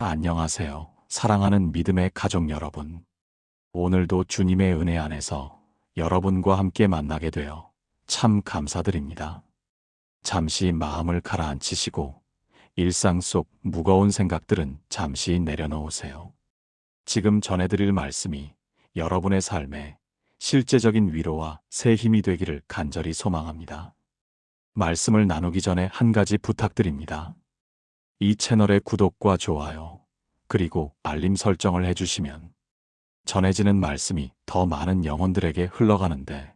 안녕하세요. 사랑하는 믿음의 가족 여러분. 오늘도 주님의 은혜 안에서 여러분과 함께 만나게 되어 참 감사드립니다. 잠시 마음을 가라앉히시고 일상 속 무거운 생각들은 잠시 내려놓으세요. 지금 전해드릴 말씀이 여러분의 삶에 실제적인 위로와 새 힘이 되기를 간절히 소망합니다. 말씀을 나누기 전에 한 가지 부탁드립니다. 이 채널의 구독과 좋아요, 그리고 알림 설정을 해주시면 전해지는 말씀이 더 많은 영혼들에게 흘러가는데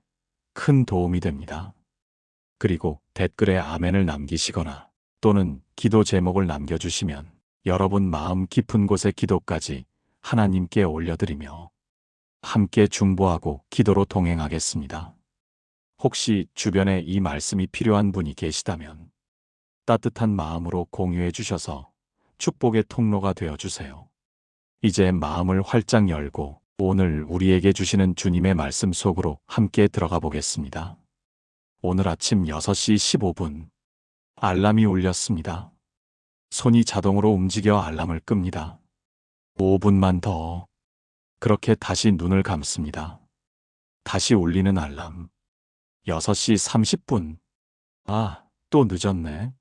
큰 도움이 됩니다. 그리고 댓글에 아멘을 남기시거나 또는 기도 제목을 남겨주시면 여러분 마음 깊은 곳의 기도까지 하나님께 올려드리며 함께 중보하고 기도로 동행하겠습니다. 혹시 주변에 이 말씀이 필요한 분이 계시다면 따뜻한 마음으로 공유해 주셔서 축복의 통로가 되어 주세요. 이제 마음을 활짝 열고 오늘 우리에게 주시는 주님의 말씀 속으로 함께 들어가 보겠습니다. 오늘 아침 6시 15분 알람이 울렸습니다. 손이 자동으로 움직여 알람을 끕니다. 5분만 더. 그렇게 다시 눈을 감습니다. 다시 울리는 알람. 6시 30분. 아, 또 늦었네.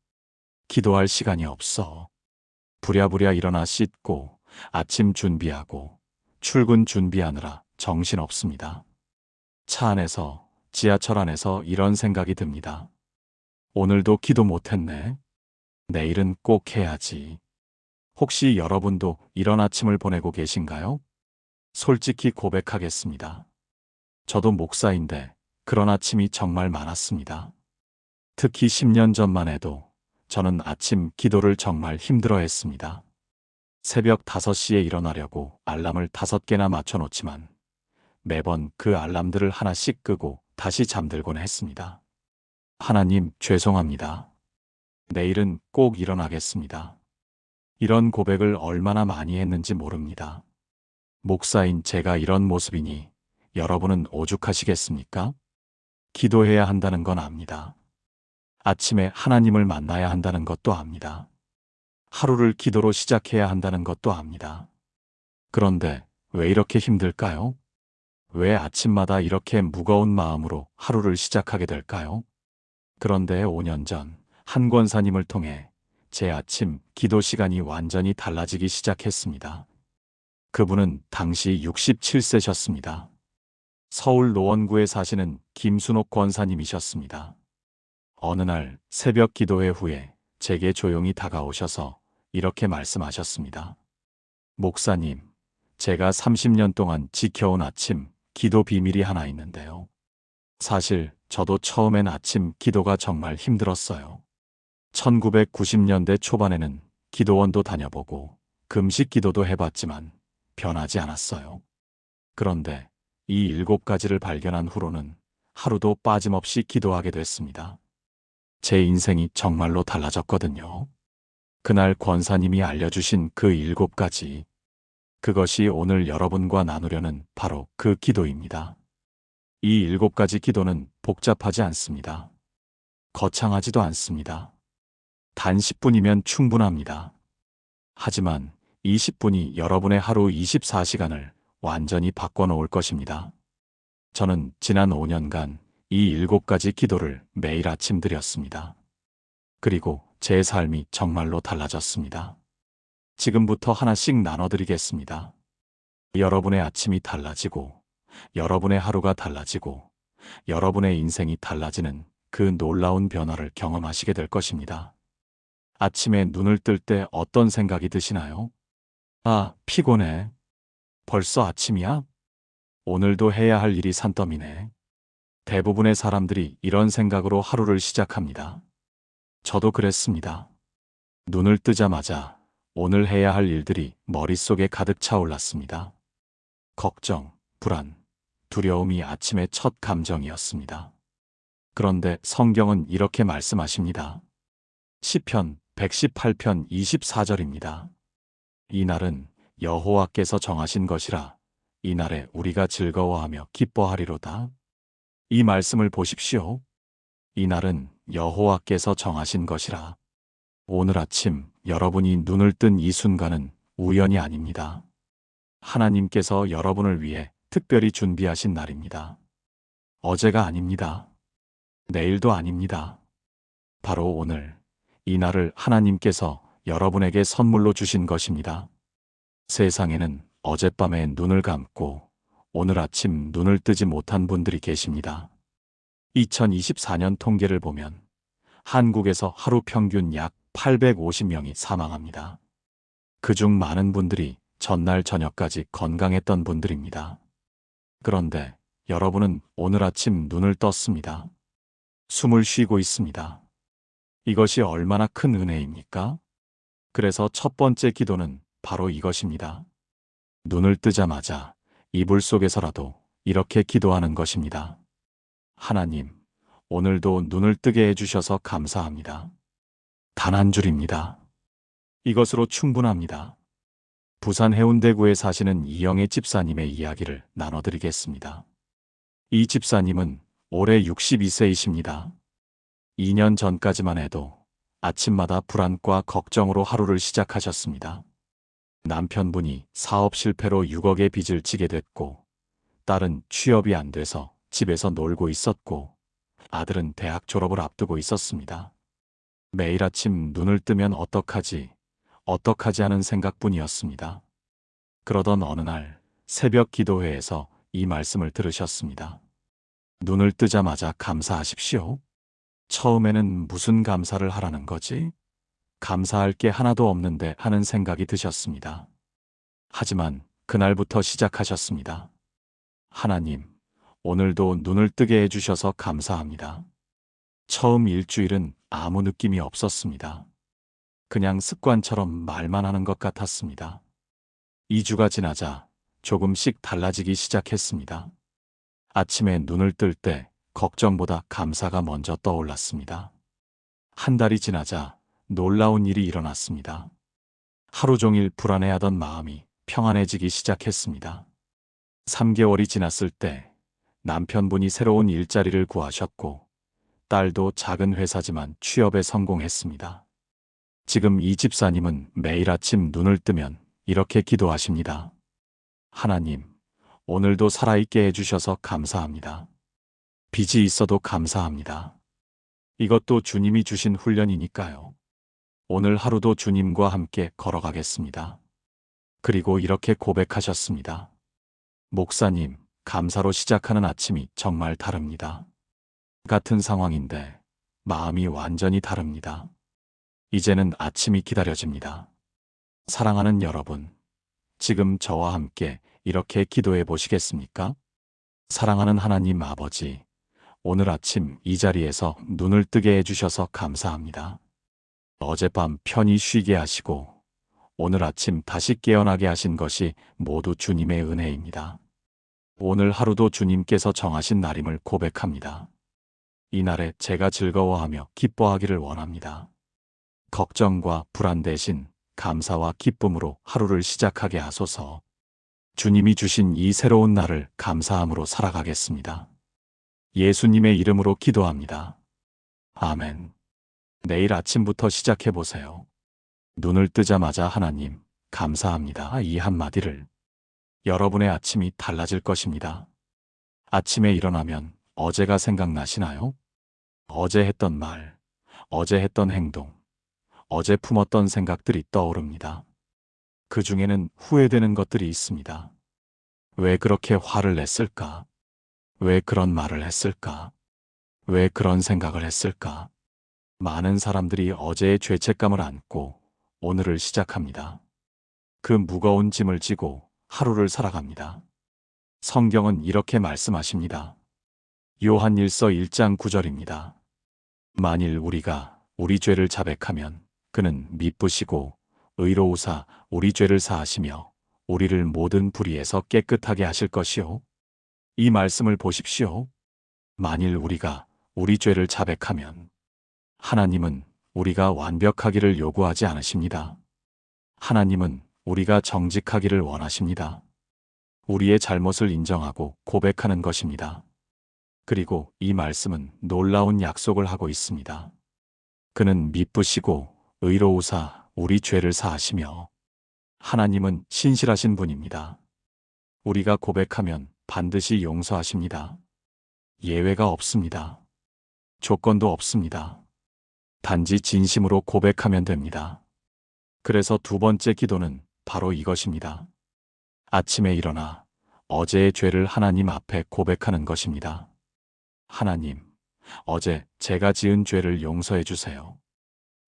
기도할 시간이 없어. 부랴부랴 일어나 씻고 아침 준비하고 출근 준비하느라 정신없습니다. 차 안에서, 지하철 안에서 이런 생각이 듭니다. 오늘도 기도 못했네. 내일은 꼭 해야지. 혹시 여러분도 이런 아침을 보내고 계신가요? 솔직히 고백하겠습니다. 저도 목사인데 그런 아침이 정말 많았습니다. 특히 10년 전만 해도 저는 아침 기도를 정말 힘들어 했습니다. 새벽 5시에 일어나려고 알람을 5개나 맞춰놓지만 매번 그 알람들을 하나씩 끄고 다시 잠들곤 했습니다. 하나님, 죄송합니다. 내일은 꼭 일어나겠습니다. 이런 고백을 얼마나 많이 했는지 모릅니다. 목사인 제가 이런 모습이니 여러분은 오죽하시겠습니까? 기도해야 한다는 건 압니다. 아침에 하나님을 만나야 한다는 것도 압니다. 하루를 기도로 시작해야 한다는 것도 압니다. 그런데 왜 이렇게 힘들까요? 왜 아침마다 이렇게 무거운 마음으로 하루를 시작하게 될까요? 그런데 5년 전 한 권사님을 통해 제 아침 기도 시간이 완전히 달라지기 시작했습니다. 그분은 당시 67세셨습니다. 서울 노원구에 사시는 김순옥 권사님이셨습니다. 어느 날 새벽 기도회 후에 제게 조용히 다가오셔서 이렇게 말씀하셨습니다. 목사님, 제가 30년 동안 지켜온 아침 기도 비밀이 하나 있는데요. 사실 저도 처음엔 아침 기도가 정말 힘들었어요. 1990년대 초반에는 기도원도 다녀보고 금식 기도도 해봤지만 변하지 않았어요. 그런데 이 7가지를 발견한 후로는 하루도 빠짐없이 기도하게 됐습니다. 제 인생이 정말로 달라졌거든요. 그날 권사님이 알려주신 그 7가지. 그것이 오늘 여러분과 나누려는 바로 그 기도입니다. 이 7가지 기도는 복잡하지 않습니다. 거창하지도 않습니다. 단 10분이면 충분합니다. 하지만 20분이 여러분의 하루 24시간을 완전히 바꿔놓을 것입니다. 저는 지난 5년간 이 7가지 기도를 매일 아침 드렸습니다. 그리고 제 삶이 정말로 달라졌습니다. 지금부터 하나씩 나눠드리겠습니다. 여러분의 아침이 달라지고, 여러분의 하루가 달라지고, 여러분의 인생이 달라지는 그 놀라운 변화를 경험하시게 될 것입니다. 아침에 눈을 뜰 때 어떤 생각이 드시나요? 아, 피곤해. 벌써 아침이야? 오늘도 해야 할 일이 산더미네. 대부분의 사람들이 이런 생각으로 하루를 시작합니다. 저도 그랬습니다. 눈을 뜨자마자 오늘 해야 할 일들이 머릿속에 가득 차올랐습니다. 걱정, 불안, 두려움이 아침의 첫 감정이었습니다. 그런데 성경은 이렇게 말씀하십니다. 시편 118편 24절입니다. 이 날은 여호와께서 정하신 것이라 이 날에 우리가 즐거워하며 기뻐하리로다. 이 말씀을 보십시오. 이 날은 여호와께서 정하신 것이라. 오늘 아침 여러분이 눈을 뜬 이 순간은 우연이 아닙니다. 하나님께서 여러분을 위해 특별히 준비하신 날입니다. 어제가 아닙니다. 내일도 아닙니다. 바로 오늘, 이 날을 하나님께서 여러분에게 선물로 주신 것입니다. 세상에는 어젯밤에 눈을 감고 오늘 아침 눈을 뜨지 못한 분들이 계십니다. 2024년 통계를 보면 한국에서 하루 평균 약 850명이 사망합니다. 그중 많은 분들이 전날 저녁까지 건강했던 분들입니다. 그런데 여러분은 오늘 아침 눈을 떴습니다. 숨을 쉬고 있습니다. 이것이 얼마나 큰 은혜입니까? 그래서 첫 번째 기도는 바로 이것입니다. 눈을 뜨자마자 이불 속에서라도 이렇게 기도하는 것입니다. 하나님, 오늘도 눈을 뜨게 해주셔서 감사합니다. 단 한 줄입니다. 이것으로 충분합니다. 부산 해운대구에 사시는 이영애 집사님의 이야기를 나눠드리겠습니다. 이 집사님은 올해 62세이십니다. 2년 전까지만 해도 아침마다 불안과 걱정으로 하루를 시작하셨습니다. 남편분이 사업 실패로 6억의 빚을 지게 됐고, 딸은 취업이 안 돼서 집에서 놀고 있었고, 아들은 대학 졸업을 앞두고 있었습니다. 매일 아침 눈을 뜨면 어떡하지 하는 생각뿐이었습니다. 그러던 어느 날 새벽 기도회에서 이 말씀을 들으셨습니다. 눈을 뜨자마자 감사하십시오. 처음에는 무슨 감사를 하라는 거지? 감사할 게 하나도 없는데 하는 생각이 드셨습니다. 하지만 그날부터 시작하셨습니다. 하나님, 오늘도 눈을 뜨게 해주셔서 감사합니다. 처음 일주일은 아무 느낌이 없었습니다. 그냥 습관처럼 말만 하는 것 같았습니다. 2주가 지나자 조금씩 달라지기 시작했습니다. 아침에 눈을 뜰 때 걱정보다 감사가 먼저 떠올랐습니다. 한 달이 지나자 놀라운 일이 일어났습니다. 하루 종일 불안해하던 마음이 평안해지기 시작했습니다. 3개월이 지났을 때 남편분이 새로운 일자리를 구하셨고, 딸도 작은 회사지만 취업에 성공했습니다. 지금 이 집사님은 매일 아침 눈을 뜨면 이렇게 기도하십니다. 하나님, 오늘도 살아있게 해주셔서 감사합니다. 빚이 있어도 감사합니다. 이것도 주님이 주신 훈련이니까요. 오늘 하루도 주님과 함께 걸어가겠습니다. 그리고 이렇게 고백하셨습니다. 목사님, 감사로 시작하는 아침이 정말 다릅니다. 같은 상황인데 마음이 완전히 다릅니다. 이제는 아침이 기다려집니다. 사랑하는 여러분, 지금 저와 함께 이렇게 기도해 보시겠습니까? 사랑하는 하나님 아버지, 오늘 아침 이 자리에서 눈을 뜨게 해주셔서 감사합니다. 어젯밤 편히 쉬게 하시고 오늘 아침 다시 깨어나게 하신 것이 모두 주님의 은혜입니다. 오늘 하루도 주님께서 정하신 날임을 고백합니다. 이 날에 제가 즐거워하며 기뻐하기를 원합니다. 걱정과 불안 대신 감사와 기쁨으로 하루를 시작하게 하소서. 주님이 주신 이 새로운 날을 감사함으로 살아가겠습니다. 예수님의 이름으로 기도합니다. 아멘. 내일 아침부터 시작해 보세요. 눈을 뜨자마자 하나님, 감사합니다. 이 한마디를. 여러분의 아침이 달라질 것입니다. 아침에 일어나면 어제가 생각나시나요? 어제 했던 말, 어제 했던 행동, 어제 품었던 생각들이 떠오릅니다. 그 중에는 후회되는 것들이 있습니다. 왜 그렇게 화를 냈을까? 왜 그런 말을 했을까? 왜 그런 생각을 했을까? 많은 사람들이 어제의 죄책감을 안고 오늘을 시작합니다. 그 무거운 짐을 지고 하루를 살아갑니다. 성경은 이렇게 말씀하십니다. 요한일서 1장 9절입니다. 만일 우리가 우리 죄를 자백하면 그는 미쁘시고 의로우사 우리 죄를 사하시며 우리를 모든 불의에서 깨끗하게 하실 것이요. 이 말씀을 보십시오. 만일 우리가 우리 죄를 자백하면 하나님은 우리가 완벽하기를 요구하지 않으십니다. 하나님은 우리가 정직하기를 원하십니다. 우리의 잘못을 인정하고 고백하는 것입니다. 그리고 이 말씀은 놀라운 약속을 하고 있습니다. 그는 미쁘시고 의로우사 우리 죄를 사하시며 하나님은 신실하신 분입니다. 우리가 고백하면 반드시 용서하십니다. 예외가 없습니다. 조건도 없습니다. 단지 진심으로 고백하면 됩니다. 그래서 두 번째 기도는 바로 이것입니다. 아침에 일어나 어제의 죄를 하나님 앞에 고백하는 것입니다. 하나님, 어제 제가 지은 죄를 용서해 주세요.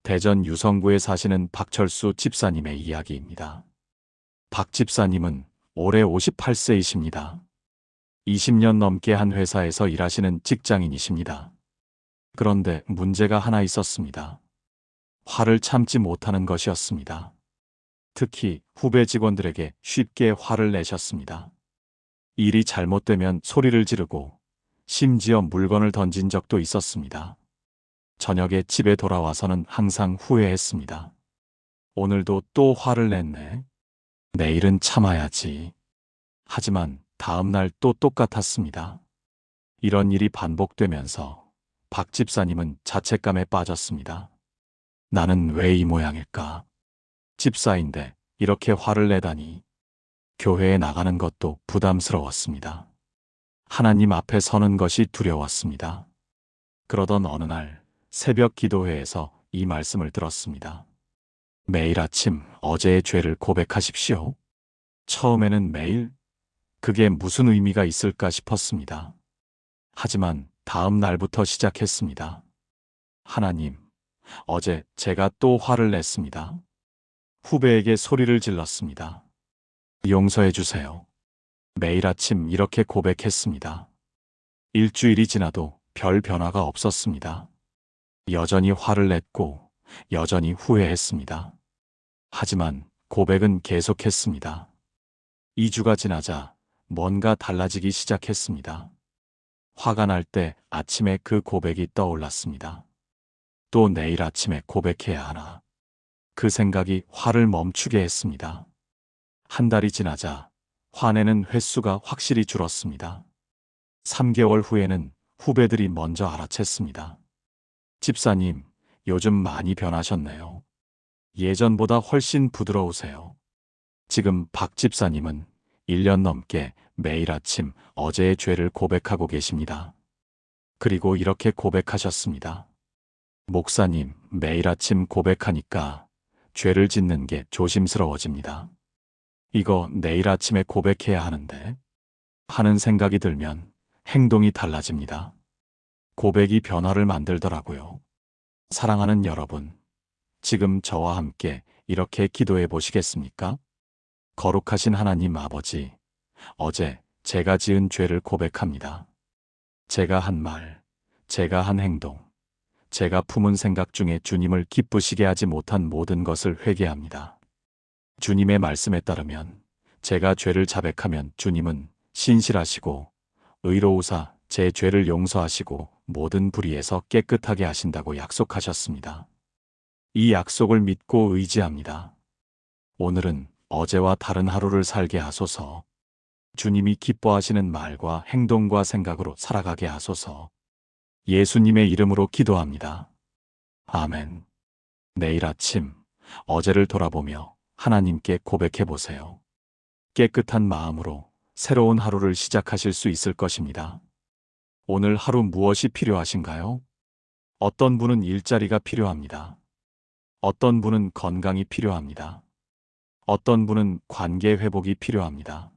대전 유성구에 사시는 박철수 집사님의 이야기입니다. 박 집사님은 올해 58세이십니다. 20년 넘게 한 회사에서 일하시는 직장인이십니다. 그런데 문제가 하나 있었습니다. 화를 참지 못하는 것이었습니다. 특히 후배 직원들에게 쉽게 화를 내셨습니다. 일이 잘못되면 소리를 지르고 심지어 물건을 던진 적도 있었습니다. 저녁에 집에 돌아와서는 항상 후회했습니다. 오늘도 또 화를 냈네. 내일은 참아야지. 하지만 다음 날 또 똑같았습니다. 이런 일이 반복되면서 박 집사님은 자책감에 빠졌습니다. 나는 왜 이 모양일까? 집사인데 이렇게 화를 내다니. 교회에 나가는 것도 부담스러웠습니다. 하나님 앞에 서는 것이 두려웠습니다. 그러던 어느 날 새벽 기도회에서 이 말씀을 들었습니다. 매일 아침 어제의 죄를 고백하십시오. 처음에는 매일 그게 무슨 의미가 있을까 싶었습니다. 하지만 다음 날부터 시작했습니다. 하나님, 어제 제가 또 화를 냈습니다. 후배에게 소리를 질렀습니다. 용서해 주세요. 매일 아침 이렇게 고백했습니다. 일주일이 지나도 별 변화가 없었습니다. 여전히 화를 냈고 여전히 후회했습니다. 하지만 고백은 계속했습니다. 2주가 지나자 뭔가 달라지기 시작했습니다. 화가 날 때 아침에 그 고백이 떠올랐습니다. 또 내일 아침에 고백해야 하나. 그 생각이 화를 멈추게 했습니다. 한 달이 지나자 화내는 횟수가 확실히 줄었습니다. 3개월 후에는 후배들이 먼저 알아챘습니다. 집사님, 요즘 많이 변하셨네요. 예전보다 훨씬 부드러우세요. 지금 박 집사님은 1년 넘게 매일 아침 어제의 죄를 고백하고 계십니다. 그리고 이렇게 고백하셨습니다. 목사님, 매일 아침 고백하니까 죄를 짓는 게 조심스러워집니다. 이거 내일 아침에 고백해야 하는데 하는 생각이 들면 행동이 달라집니다. 고백이 변화를 만들더라고요. 사랑하는 여러분, 지금 저와 함께 이렇게 기도해 보시겠습니까? 거룩하신 하나님 아버지, 어제 제가 지은 죄를 고백합니다. 제가 한 말, 제가 한 행동, 제가 품은 생각 중에 주님을 기쁘시게 하지 못한 모든 것을 회개합니다. 주님의 말씀에 따르면 제가 죄를 자백하면 주님은 신실하시고 의로우사 제 죄를 용서하시고 모든 불의에서 깨끗하게 하신다고 약속하셨습니다. 이 약속을 믿고 의지합니다. 오늘은 어제와 다른 하루를 살게 하소서. 주님이 기뻐하시는 말과 행동과 생각으로 살아가게 하소서. 예수님의 이름으로 기도합니다. 아멘. 내일 아침 어제를 돌아보며 하나님께 고백해 보세요. 깨끗한 마음으로 새로운 하루를 시작하실 수 있을 것입니다. 오늘 하루 무엇이 필요하신가요? 어떤 분은 일자리가 필요합니다. 어떤 분은 건강이 필요합니다. 어떤 분은 관계 회복이 필요합니다.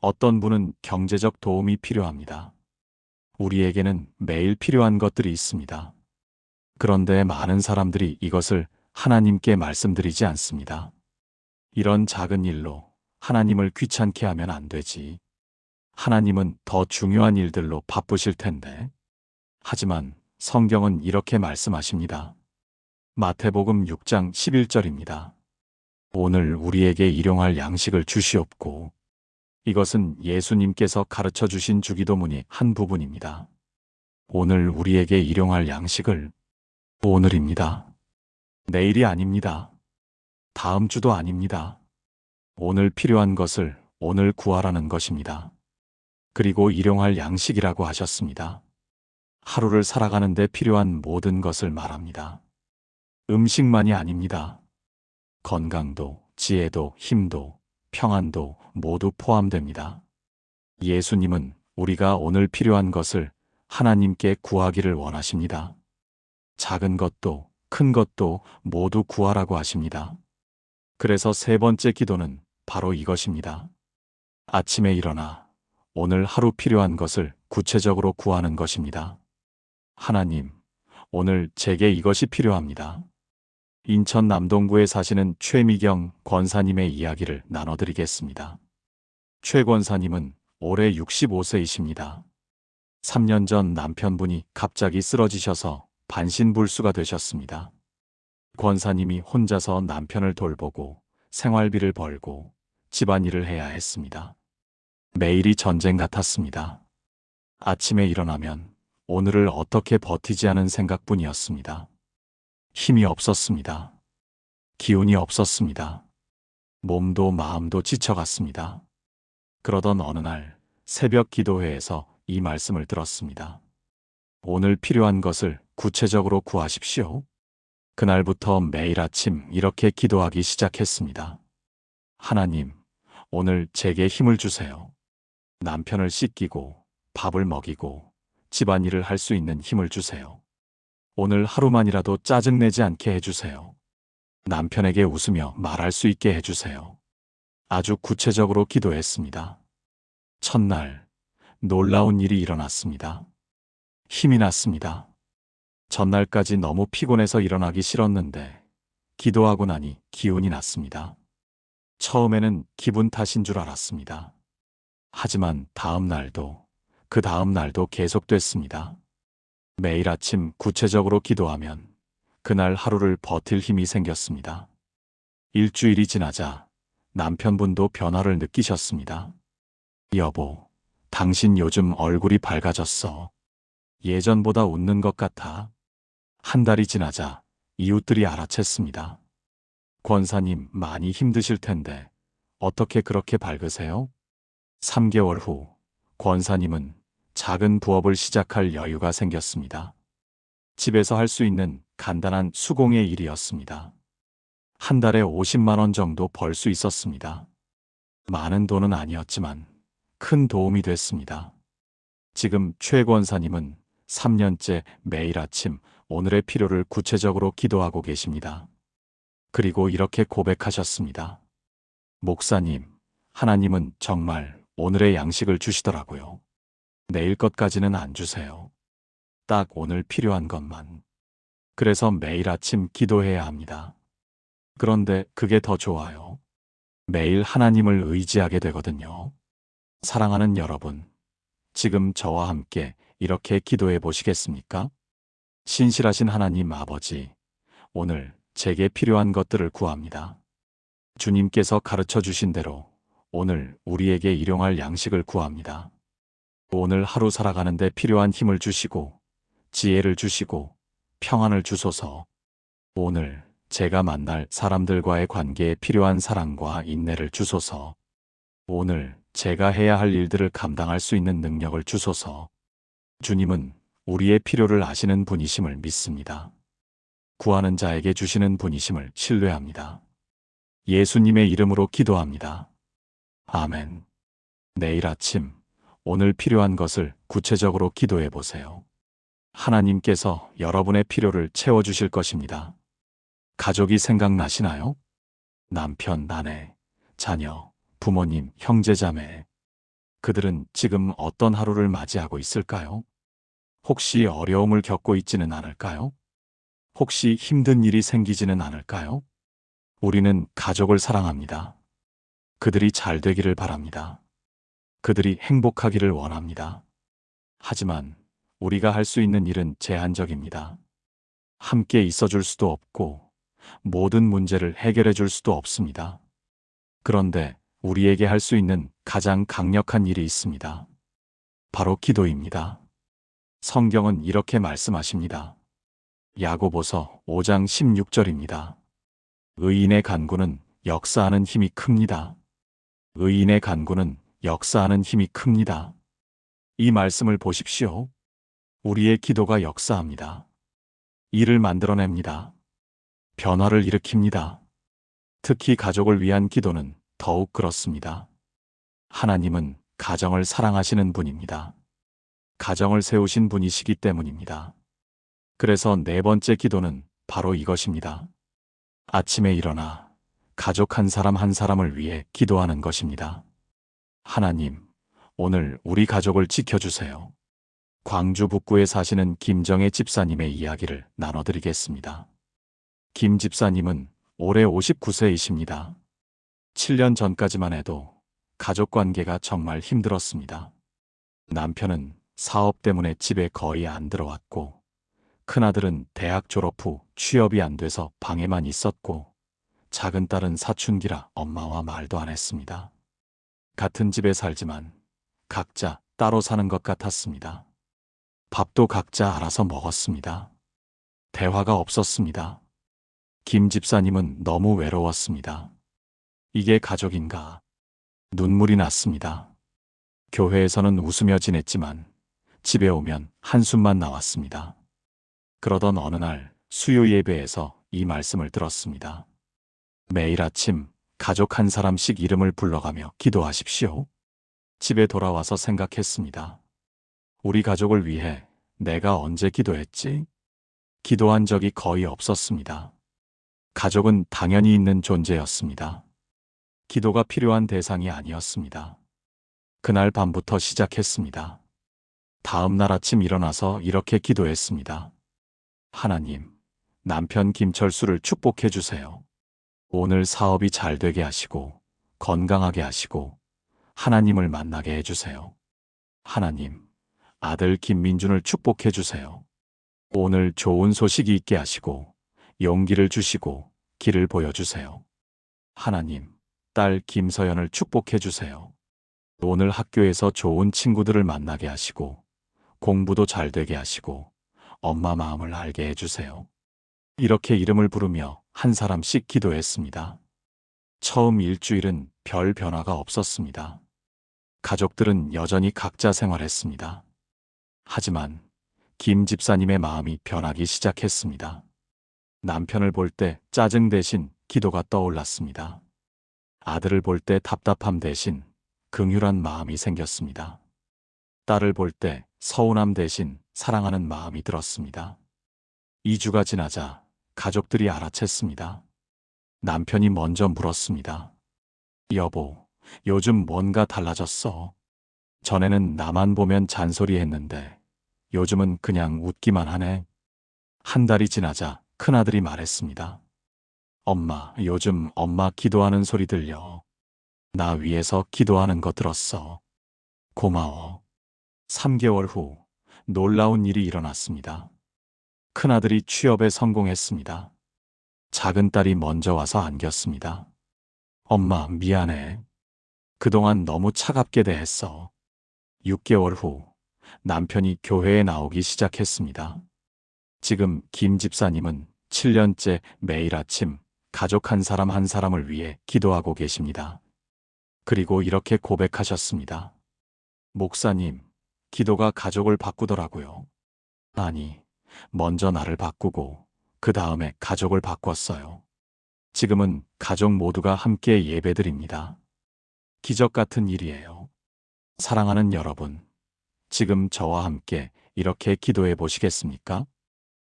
어떤 분은 경제적 도움이 필요합니다. 우리에게는 매일 필요한 것들이 있습니다. 그런데 많은 사람들이 이것을 하나님께 말씀드리지 않습니다. 이런 작은 일로 하나님을 귀찮게 하면 안 되지. 하나님은 더 중요한 일들로 바쁘실 텐데. 하지만 성경은 이렇게 말씀하십니다. 마태복음 6장 11절입니다. 오늘 우리에게 일용할 양식을 주시옵고. 이것은 예수님께서 가르쳐 주신 주기도문의 한 부분입니다. 오늘 우리에게 일용할 양식을 오늘입니다. 내일이 아닙니다. 다음 주도 아닙니다. 오늘 필요한 것을 오늘 구하라는 것입니다. 그리고 일용할 양식이라고 하셨습니다. 하루를 살아가는 데 필요한 모든 것을 말합니다. 음식만이 아닙니다. 건강도, 지혜도 힘도 평안도 모두 포함됩니다. 예수님은 우리가 오늘 필요한 것을 하나님께 구하기를 원하십니다. 작은 것도 큰 것도 모두 구하라고 하십니다. 그래서 세 번째 기도는 바로 이것입니다. 아침에 일어나 오늘 하루 필요한 것을 구체적으로 구하는 것입니다. 하나님, 오늘 제게 이것이 필요합니다. 인천 남동구에 사시는 최미경 권사님의 이야기를 나눠드리겠습니다. 최 권사님은 올해 65세이십니다. 3년 전 남편분이 갑자기 쓰러지셔서 반신불수가 되셨습니다. 권사님이 혼자서 남편을 돌보고 생활비를 벌고 집안일을 해야 했습니다. 매일이 전쟁 같았습니다. 아침에 일어나면 오늘을 어떻게 버티지 하는 생각뿐이었습니다. 힘이 없었습니다. 기운이 없었습니다. 몸도 마음도 지쳐갔습니다. 그러던 어느 날 새벽 기도회에서 이 말씀을 들었습니다. 오늘 필요한 것을 구체적으로 구하십시오. 그날부터 매일 아침 이렇게 기도하기 시작했습니다. 하나님, 오늘 제게 힘을 주세요. 남편을 씻기고 밥을 먹이고 집안일을 할 수 있는 힘을 주세요. 오늘 하루만이라도 짜증내지 않게 해주세요. 남편에게 웃으며 말할 수 있게 해주세요. 아주 구체적으로 기도했습니다. 첫날, 놀라운 일이 일어났습니다. 힘이 났습니다. 전날까지 너무 피곤해서 일어나기 싫었는데 기도하고 나니 기운이 났습니다. 처음에는 기분 탓인 줄 알았습니다. 하지만 다음 날도 그 다음 날도 계속됐습니다. 매일 아침 구체적으로 기도하면 그날 하루를 버틸 힘이 생겼습니다. 일주일이 지나자 남편분도 변화를 느끼셨습니다. 여보, 당신 요즘 얼굴이 밝아졌어. 예전보다 웃는 것 같아. 한 달이 지나자 이웃들이 알아챘습니다. 권사님 많이 힘드실 텐데 어떻게 그렇게 밝으세요? 3개월 후 권사님은 작은 부업을 시작할 여유가 생겼습니다. 집에서 할 수 있는 간단한 수공예 일이었습니다. 한 달에 50만 원 정도 벌 수 있었습니다. 많은 돈은 아니었지만 큰 도움이 됐습니다. 지금 최 권사님은 3년째 매일 아침 오늘의 필요를 구체적으로 기도하고 계십니다. 그리고 이렇게 고백하셨습니다. 목사님, 하나님은 정말 오늘의 양식을 주시더라고요. 내일 것까지는 안 주세요. 딱 오늘 필요한 것만. 그래서 매일 아침 기도해야 합니다. 그런데 그게 더 좋아요. 매일 하나님을 의지하게 되거든요. 사랑하는 여러분, 지금 저와 함께 이렇게 기도해 보시겠습니까? 신실하신 하나님 아버지, 오늘 제게 필요한 것들을 구합니다. 주님께서 가르쳐 주신 대로 오늘 우리에게 일용할 양식을 구합니다. 오늘 하루 살아가는 데 필요한 힘을 주시고 지혜를 주시고 평안을 주소서. 오늘 제가 만날 사람들과의 관계에 필요한 사랑과 인내를 주소서. 오늘 제가 해야 할 일들을 감당할 수 있는 능력을 주소서. 주님은 우리의 필요를 아시는 분이심을 믿습니다. 구하는 자에게 주시는 분이심을 신뢰합니다. 예수님의 이름으로 기도합니다. 아멘. 내일 아침 오늘 필요한 것을 구체적으로 기도해 보세요. 하나님께서 여러분의 필요를 채워주실 것입니다. 가족이 생각나시나요? 남편, 아내, 자녀, 부모님, 형제자매. 그들은 지금 어떤 하루를 맞이하고 있을까요? 혹시 어려움을 겪고 있지는 않을까요? 혹시 힘든 일이 생기지는 않을까요? 우리는 가족을 사랑합니다. 그들이 잘 되기를 바랍니다. 그들이 행복하기를 원합니다. 하지만 우리가 할 수 있는 일은 제한적입니다. 함께 있어줄 수도 없고 모든 문제를 해결해 줄 수도 없습니다. 그런데 우리에게 할 수 있는 가장 강력한 일이 있습니다. 바로 기도입니다. 성경은 이렇게 말씀하십니다. 야고보서 5장 16절입니다. 의인의 간구는 역사하는 힘이 큽니다. 의인의 간구는 역사하는 힘이 큽니다. 이 말씀을 보십시오. 우리의 기도가 역사합니다. 일을 만들어냅니다. 변화를 일으킵니다. 특히 가족을 위한 기도는 더욱 그렇습니다. 하나님은 가정을 사랑하시는 분입니다. 가정을 세우신 분이시기 때문입니다. 그래서 네 번째 기도는 바로 이것입니다. 아침에 일어나 가족 한 사람 한 사람을 위해 기도하는 것입니다. 하나님, 오늘 우리 가족을 지켜주세요. 광주 북구에 사시는 김정혜 집사님의 이야기를 나눠드리겠습니다. 김 집사님은 올해 59세이십니다. 7년 전까지만 해도 가족 관계가 정말 힘들었습니다. 남편은 사업 때문에 집에 거의 안 들어왔고, 큰아들은 대학 졸업 후 취업이 안 돼서 방에만 있었고, 작은 딸은 사춘기라 엄마와 말도 안 했습니다. 같은 집에 살지만 각자 따로 사는 것 같았습니다. 밥도 각자 알아서 먹었습니다. 대화가 없었습니다. 김 집사님은 너무 외로웠습니다. 이게 가족인가? 눈물이 났습니다. 교회에서는 웃으며 지냈지만 집에 오면 한숨만 나왔습니다. 그러던 어느 날 수요 예배에서 이 말씀을 들었습니다. 매일 아침 가족 한 사람씩 이름을 불러가며 기도하십시오. 집에 돌아와서 생각했습니다. 우리 가족을 위해 내가 언제 기도했지? 기도한 적이 거의 없었습니다. 가족은 당연히 있는 존재였습니다. 기도가 필요한 대상이 아니었습니다. 그날 밤부터 시작했습니다. 다음 날 아침 일어나서 이렇게 기도했습니다. 하나님, 남편 김철수를 축복해 주세요. 오늘 사업이 잘 되게 하시고 건강하게 하시고 하나님을 만나게 해주세요. 하나님, 아들 김민준을 축복해 주세요. 오늘 좋은 소식이 있게 하시고 용기를 주시고 길을 보여주세요. 하나님, 딸 김서연을 축복해 주세요. 오늘 학교에서 좋은 친구들을 만나게 하시고 공부도 잘 되게 하시고 엄마 마음을 알게 해주세요. 이렇게 이름을 부르며 한 사람씩 기도했습니다. 처음 일주일은 별 변화가 없었습니다. 가족들은 여전히 각자 생활했습니다. 하지만 김 집사님의 마음이 변하기 시작했습니다. 남편을 볼 때 짜증 대신 기도가 떠올랐습니다. 아들을 볼 때 답답함 대신 긍휼한 마음이 생겼습니다. 딸을 볼 때 서운함 대신 사랑하는 마음이 들었습니다. 2주가 지나자 가족들이 알아챘습니다. 남편이 먼저 물었습니다. 여보, 요즘 뭔가 달라졌어? 전에는 나만 보면 잔소리했는데 요즘은 그냥 웃기만 하네. 한 달이 지나자 큰아들이 말했습니다. 엄마, 요즘 엄마 기도하는 소리 들려. 나 위해서 기도하는 거 들었어. 고마워. 3개월 후 놀라운 일이 일어났습니다. 큰아들이 취업에 성공했습니다. 작은 딸이 먼저 와서 안겼습니다. 엄마, 미안해. 그동안 너무 차갑게 대했어. 6개월 후 남편이 교회에 나오기 시작했습니다. 지금 김 집사님은 7년째 매일 아침 가족 한 사람 한 사람을 위해 기도하고 계십니다. 그리고 이렇게 고백하셨습니다. 목사님, 기도가 가족을 바꾸더라고요. 아니, 먼저 나를 바꾸고 그 다음에 가족을 바꿨어요. 지금은 가족 모두가 함께 예배드립니다. 기적 같은 일이에요. 사랑하는 여러분, 지금 저와 함께 이렇게 기도해 보시겠습니까?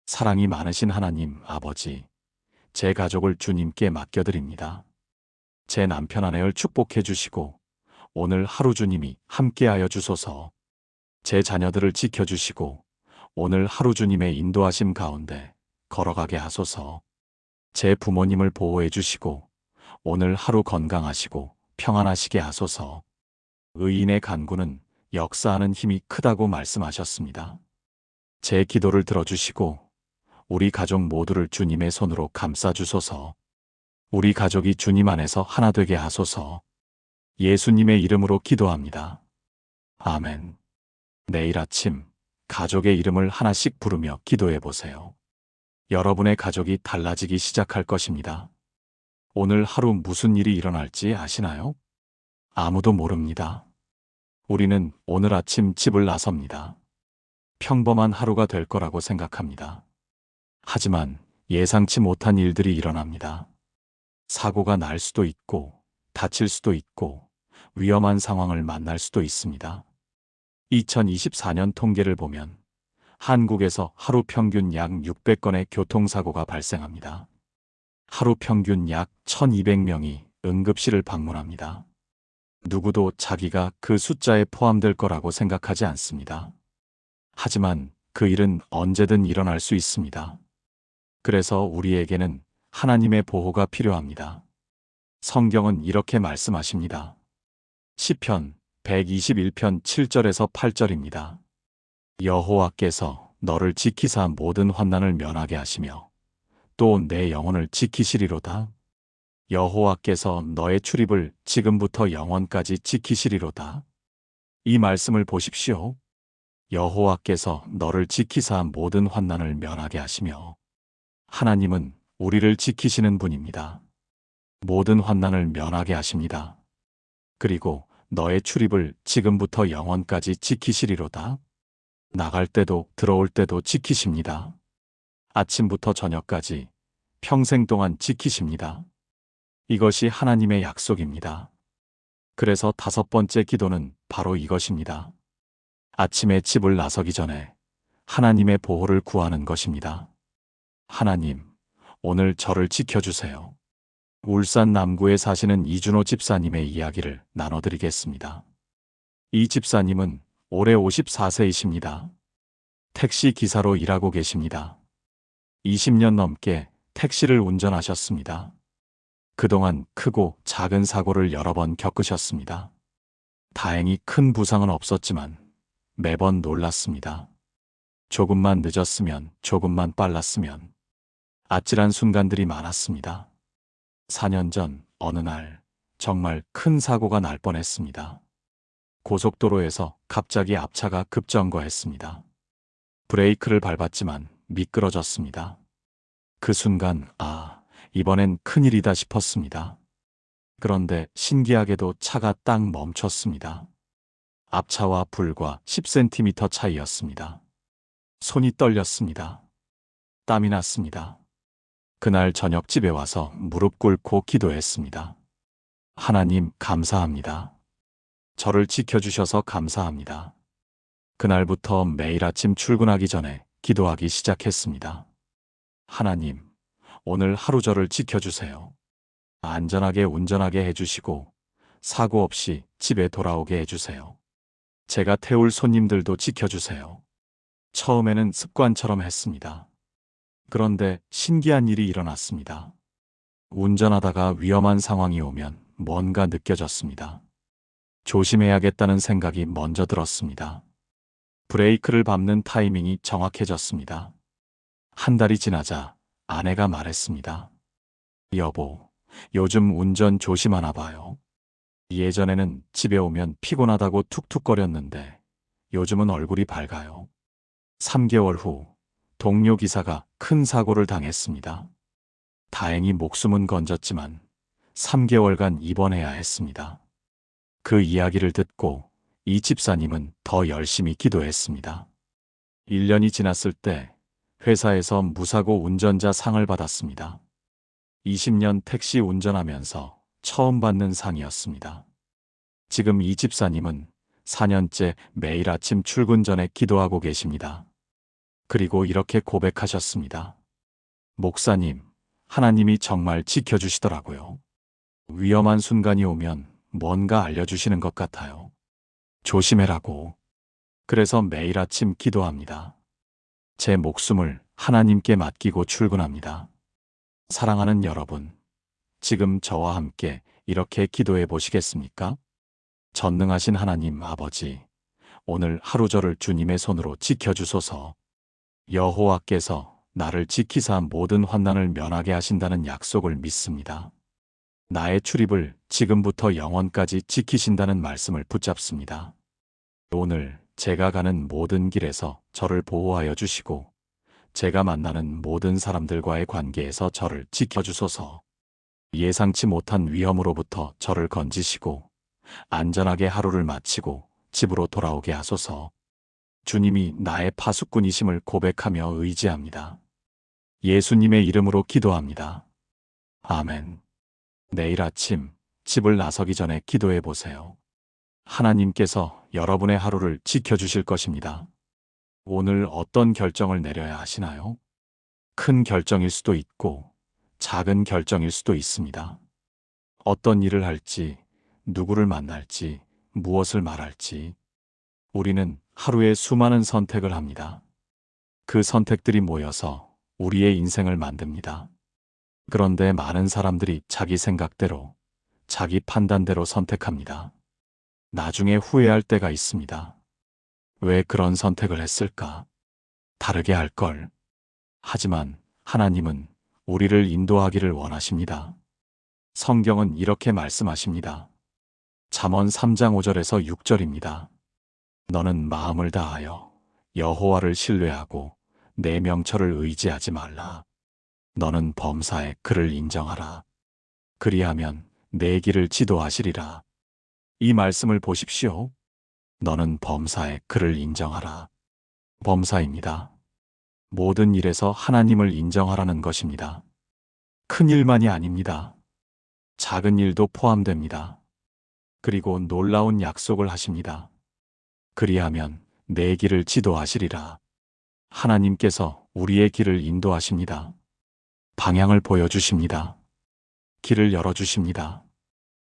사랑이 많으신 하나님 아버지, 제 가족을 주님께 맡겨드립니다. 제 남편 아내를 축복해 주시고 오늘 하루 주님이 함께하여 주소서. 제 자녀들을 지켜주시고 오늘 하루 주님의 인도하심 가운데 걸어가게 하소서. 제 부모님을 보호해 주시고 오늘 하루 건강하시고 평안하시게 하소서. 의인의 간구는 역사하는 힘이 크다고 말씀하셨습니다. 제 기도를 들어주시고 우리 가족 모두를 주님의 손으로 감싸주소서. 우리 가족이 주님 안에서 하나 되게 하소서. 예수님의 이름으로 기도합니다. 아멘. 내일 아침 가족의 이름을 하나씩 부르며 기도해 보세요. 여러분의 가족이 달라지기 시작할 것입니다. 오늘 하루 무슨 일이 일어날지 아시나요? 아무도 모릅니다. 우리는 오늘 아침 집을 나섭니다. 평범한 하루가 될 거라고 생각합니다. 하지만 예상치 못한 일들이 일어납니다. 사고가 날 수도 있고, 다칠 수도 있고, 위험한 상황을 만날 수도 있습니다. 2024년 통계를 보면 한국에서 하루 평균 약 600건의 교통사고가 발생합니다. 하루 평균 약 1200명이 응급실을 방문합니다. 누구도 자기가 그 숫자에 포함될 거라고 생각하지 않습니다. 하지만 그 일은 언제든 일어날 수 있습니다. 그래서 우리에게는 하나님의 보호가 필요합니다. 성경은 이렇게 말씀하십니다. 시편 121편 7절에서 8절입니다. 여호와께서 너를 지키사 모든 환난을 면하게 하시며 또 내 영혼을 지키시리로다. 여호와께서 너의 출입을 지금부터 영원까지 지키시리로다. 이 말씀을 보십시오. 여호와께서 너를 지키사 모든 환난을 면하게 하시며, 하나님은 우리를 지키시는 분입니다. 모든 환난을 면하게 하십니다. 그리고 너의 출입을 지금부터 영원까지 지키시리로다. 나갈 때도 들어올 때도 지키십니다. 아침부터 저녁까지 평생 동안 지키십니다. 이것이 하나님의 약속입니다. 그래서 5번째 기도는 바로 이것입니다. 아침에 집을 나서기 전에 하나님의 보호를 구하는 것입니다. 하나님, 오늘 저를 지켜주세요. 울산 남구에 사시는 이준호 집사님의 이야기를 나눠드리겠습니다. 이 집사님은 올해 54세이십니다. 택시 기사로 일하고 계십니다. 20년 넘게 택시를 운전하셨습니다. 그동안 크고 작은 사고를 여러 번 겪으셨습니다. 다행히 큰 부상은 없었지만 매번 놀랐습니다. 조금만 늦었으면, 조금만 빨랐으면. 아찔한 순간들이 많았습니다. 4년 전 어느 날 정말 큰 사고가 날 뻔했습니다. 고속도로에서 갑자기 앞차가 급정거했습니다. 브레이크를 밟았지만 미끄러졌습니다. 그 순간, 이번엔 큰일이다 싶었습니다. 그런데 신기하게도 차가 딱 멈췄습니다. 앞차와 불과 10cm 차이였습니다. 손이 떨렸습니다. 땀이 났습니다. 그날 저녁 집에 와서 무릎 꿇고 기도했습니다. 하나님, 감사합니다. 저를 지켜주셔서 감사합니다. 그날부터 매일 아침 출근하기 전에 기도하기 시작했습니다. 하나님, 오늘 하루 저를 지켜주세요. 안전하게 운전하게 해주시고 사고 없이 집에 돌아오게 해주세요. 제가 태울 손님들도 지켜주세요. 처음에는 습관처럼 했습니다. 그런데 신기한 일이 일어났습니다. 운전하다가 위험한 상황이 오면 뭔가 느껴졌습니다. 조심해야겠다는 생각이 먼저 들었습니다. 브레이크를 밟는 타이밍이 정확해졌습니다. 한 달이 지나자 아내가 말했습니다. 여보, 요즘 운전 조심하나 봐요. 예전에는 집에 오면 피곤하다고 툭툭거렸는데 요즘은 얼굴이 밝아요. 3개월 후 동료 기사가 큰 사고를 당했습니다. 다행히 목숨은 건졌지만 3개월간 입원해야 했습니다. 그 이야기를 듣고 이 집사님은 더 열심히 기도했습니다. 1년이 지났을 때 회사에서 무사고 운전자 상을 받았습니다. 20년 택시 운전하면서 처음 받는 상이었습니다. 지금 이 집사님은 4년째 매일 아침 출근 전에 기도하고 계십니다. 그리고 이렇게 고백하셨습니다. 목사님, 하나님이 정말 지켜주시더라고요. 위험한 순간이 오면 뭔가 알려주시는 것 같아요. 조심해라고. 그래서 매일 아침 기도합니다. 제 목숨을 하나님께 맡기고 출근합니다. 사랑하는 여러분, 지금 저와 함께 이렇게 기도해 보시겠습니까? 전능하신 하나님 아버지, 오늘 하루 저를 주님의 손으로 지켜주소서. 여호와께서 나를 지키사 모든 환난을 면하게 하신다는 약속을 믿습니다. 나의 출입을 지금부터 영원까지 지키신다는 말씀을 붙잡습니다. 오늘 제가 가는 모든 길에서 저를 보호하여 주시고 제가 만나는 모든 사람들과의 관계에서 저를 지켜주소서. 예상치 못한 위험으로부터 저를 건지시고 안전하게 하루를 마치고 집으로 돌아오게 하소서. 주님이 나의 파수꾼이심을 고백하며 의지합니다. 예수님의 이름으로 기도합니다. 아멘. 내일 아침 집을 나서기 전에 기도해 보세요. 하나님께서 여러분의 하루를 지켜주실 것입니다. 오늘 어떤 결정을 내려야 하시나요? 큰 결정일 수도 있고 작은 결정일 수도 있습니다. 어떤 일을 할지, 누구를 만날지, 무엇을 말할지. 우리는 하루에 수많은 선택을 합니다. 그 선택들이 모여서 우리의 인생을 만듭니다. 그런데 많은 사람들이 자기 생각대로, 자기 판단대로 선택합니다. 나중에 후회할 때가 있습니다. 왜 그런 선택을 했을까? 다르게 할 걸. 하지만 하나님은 우리를 인도하기를 원하십니다. 성경은 이렇게 말씀하십니다. 잠언 3장 5절에서 6절입니다. 너는 마음을 다하여 여호와를 신뢰하고 내 명철을 의지하지 말라. 너는 범사에 그를 인정하라. 그리하면 내 길을 지도하시리라. 이 말씀을 보십시오. 너는 범사에 그를 인정하라. 범사입니다. 모든 일에서 하나님을 인정하라는 것입니다. 큰 일만이 아닙니다. 작은 일도 포함됩니다. 그리고 놀라운 약속을 하십니다. 그리하면 내 길을 지도하시리라. 하나님께서 우리의 길을 인도하십니다. 방향을 보여주십니다. 길을 열어주십니다.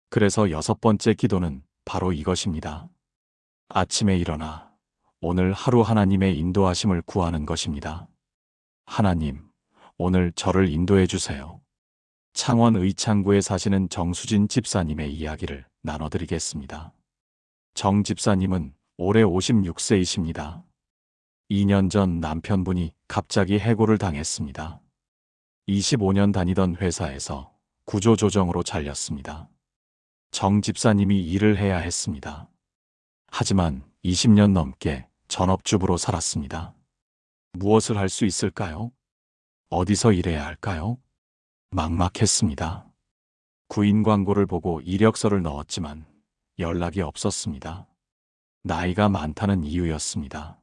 그래서 6번째 기도는 바로 이것입니다. 아침에 일어나 오늘 하루 하나님의 인도하심을 구하는 것입니다. 하나님, 오늘 저를 인도해 주세요. 창원 의창구에 사시는 정수진 집사님의 이야기를 나눠드리겠습니다. 정 집사님은 올해 56세이십니다. 2년 전 남편분이 갑자기 해고를 당했습니다. 25년 다니던 회사에서 구조조정으로 잘렸습니다. 정 집사님이 일을 해야 했습니다. 하지만 20년 넘게 전업주부로 살았습니다. 무엇을 할 수 있을까요? 어디서 일해야 할까요? 막막했습니다. 구인 광고를 보고 이력서를 넣었지만 연락이 없었습니다. 나이가 많다는 이유였습니다.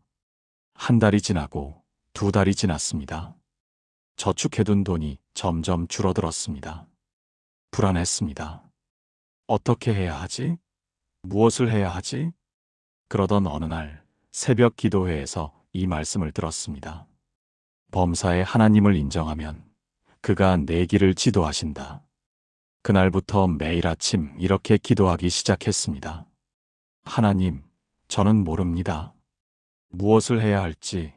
한 달이 지나고 2달이 지났습니다. 저축해둔 돈이 점점 줄어들었습니다. 불안했습니다. 어떻게 해야 하지? 무엇을 해야 하지? 그러던 어느 날 새벽 기도회에서 이 말씀을 들었습니다. 범사에 하나님을 인정하면 그가 내 길을 지도하신다. 그날부터 매일 아침 이렇게 기도하기 시작했습니다. 하나님, 저는 모릅니다. 무엇을 해야 할지,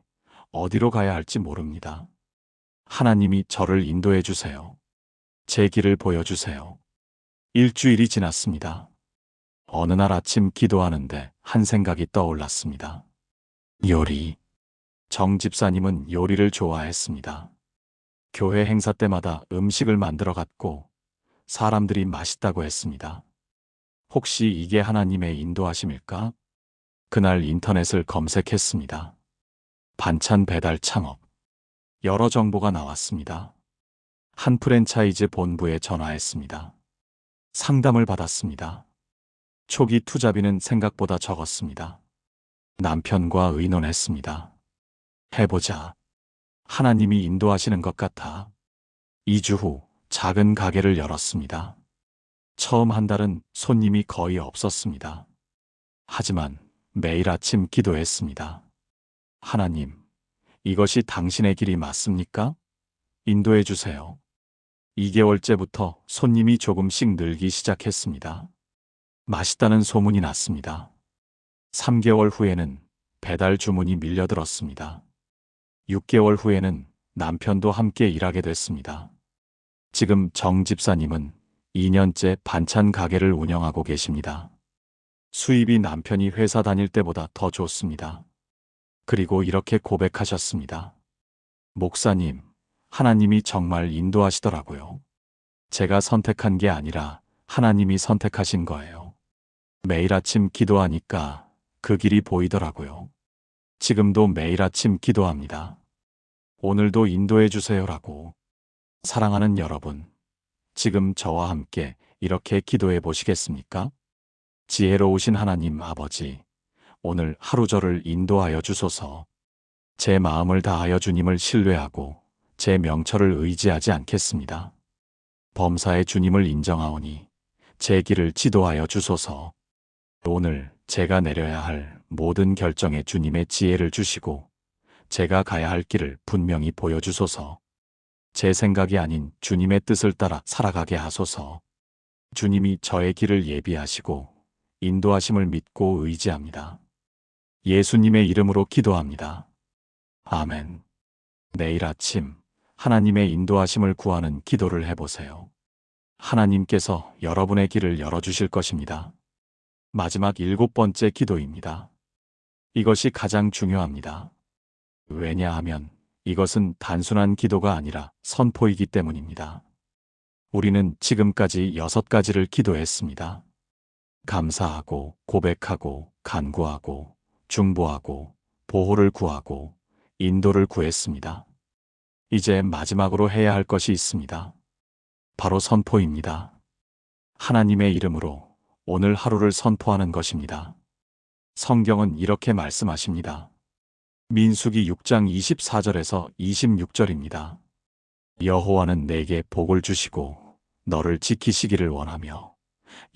어디로 가야 할지 모릅니다. 하나님이 저를 인도해 주세요. 제 길을 보여주세요. 일주일이 지났습니다. 어느 날 아침 기도하는데 한 생각이 떠올랐습니다. 요리. 정 집사님은 요리를 좋아했습니다. 교회 행사 때마다 음식을 만들어 갔고 사람들이 맛있다고 했습니다. 혹시 이게 하나님의 인도하심일까? 그날 인터넷을 검색했습니다. 반찬 배달 창업. 여러 정보가 나왔습니다. 한 프랜차이즈 본부에 전화했습니다. 상담을 받았습니다. 초기 투자비는 생각보다 적었습니다. 남편과 의논했습니다. 해보자. 하나님이 인도하시는 것 같아. 2주 후 작은 가게를 열었습니다. 처음 한 달은 손님이 거의 없었습니다. 하지만 매일 아침 기도했습니다. 하나님, 이것이 당신의 길이 맞습니까? 인도해 주세요. 2개월째부터 손님이 조금씩 늘기 시작했습니다. 맛있다는 소문이 났습니다. 3개월 후에는 배달 주문이 밀려들었습니다. 6개월 후에는 남편도 함께 일하게 됐습니다. 지금 정 집사님은 2년째 반찬 가게를 운영하고 계십니다. 수입이 남편이 회사 다닐 때보다 더 좋습니다. 그리고 이렇게 고백하셨습니다. 목사님, 하나님이 정말 인도하시더라고요. 제가 선택한 게 아니라 하나님이 선택하신 거예요. 매일 아침 기도하니까 그 길이 보이더라고요. 지금도 매일 아침 기도합니다. 오늘도 인도해 주세요라고. 사랑하는 여러분, 지금 저와 함께 이렇게 기도해 보시겠습니까? 지혜로우신 하나님 아버지, 오늘 하루 저를 인도하여 주소서. 제 마음을 다하여 주님을 신뢰하고 제 명철을 의지하지 않겠습니다. 범사의 주님을 인정하오니 제 길을 지도하여 주소서. 오늘 제가 내려야 할 모든 결정에 주님의 지혜를 주시고 제가 가야 할 길을 분명히 보여주소서. 제 생각이 아닌 주님의 뜻을 따라 살아가게 하소서. 주님이 저의 길을 예비하시고 인도하심을 믿고 의지합니다. 예수님의 이름으로 기도합니다. 아멘. 내일 아침 하나님의 인도하심을 구하는 기도를 해보세요. 하나님께서 여러분의 길을 열어주실 것입니다. 마지막 7번째 기도입니다. 이것이 가장 중요합니다. 왜냐하면 이것은 단순한 기도가 아니라 선포이기 때문입니다. 우리는 지금까지 6가지를 기도했습니다. 감사하고, 고백하고, 간구하고, 중보하고, 보호를 구하고, 인도를 구했습니다. 이제 마지막으로 해야 할 것이 있습니다. 바로 선포입니다. 하나님의 이름으로 오늘 하루를 선포하는 것입니다. 성경은 이렇게 말씀하십니다. 민수기 6장 24절에서 26절입니다. 여호와는 내게 복을 주시고 너를 지키시기를 원하며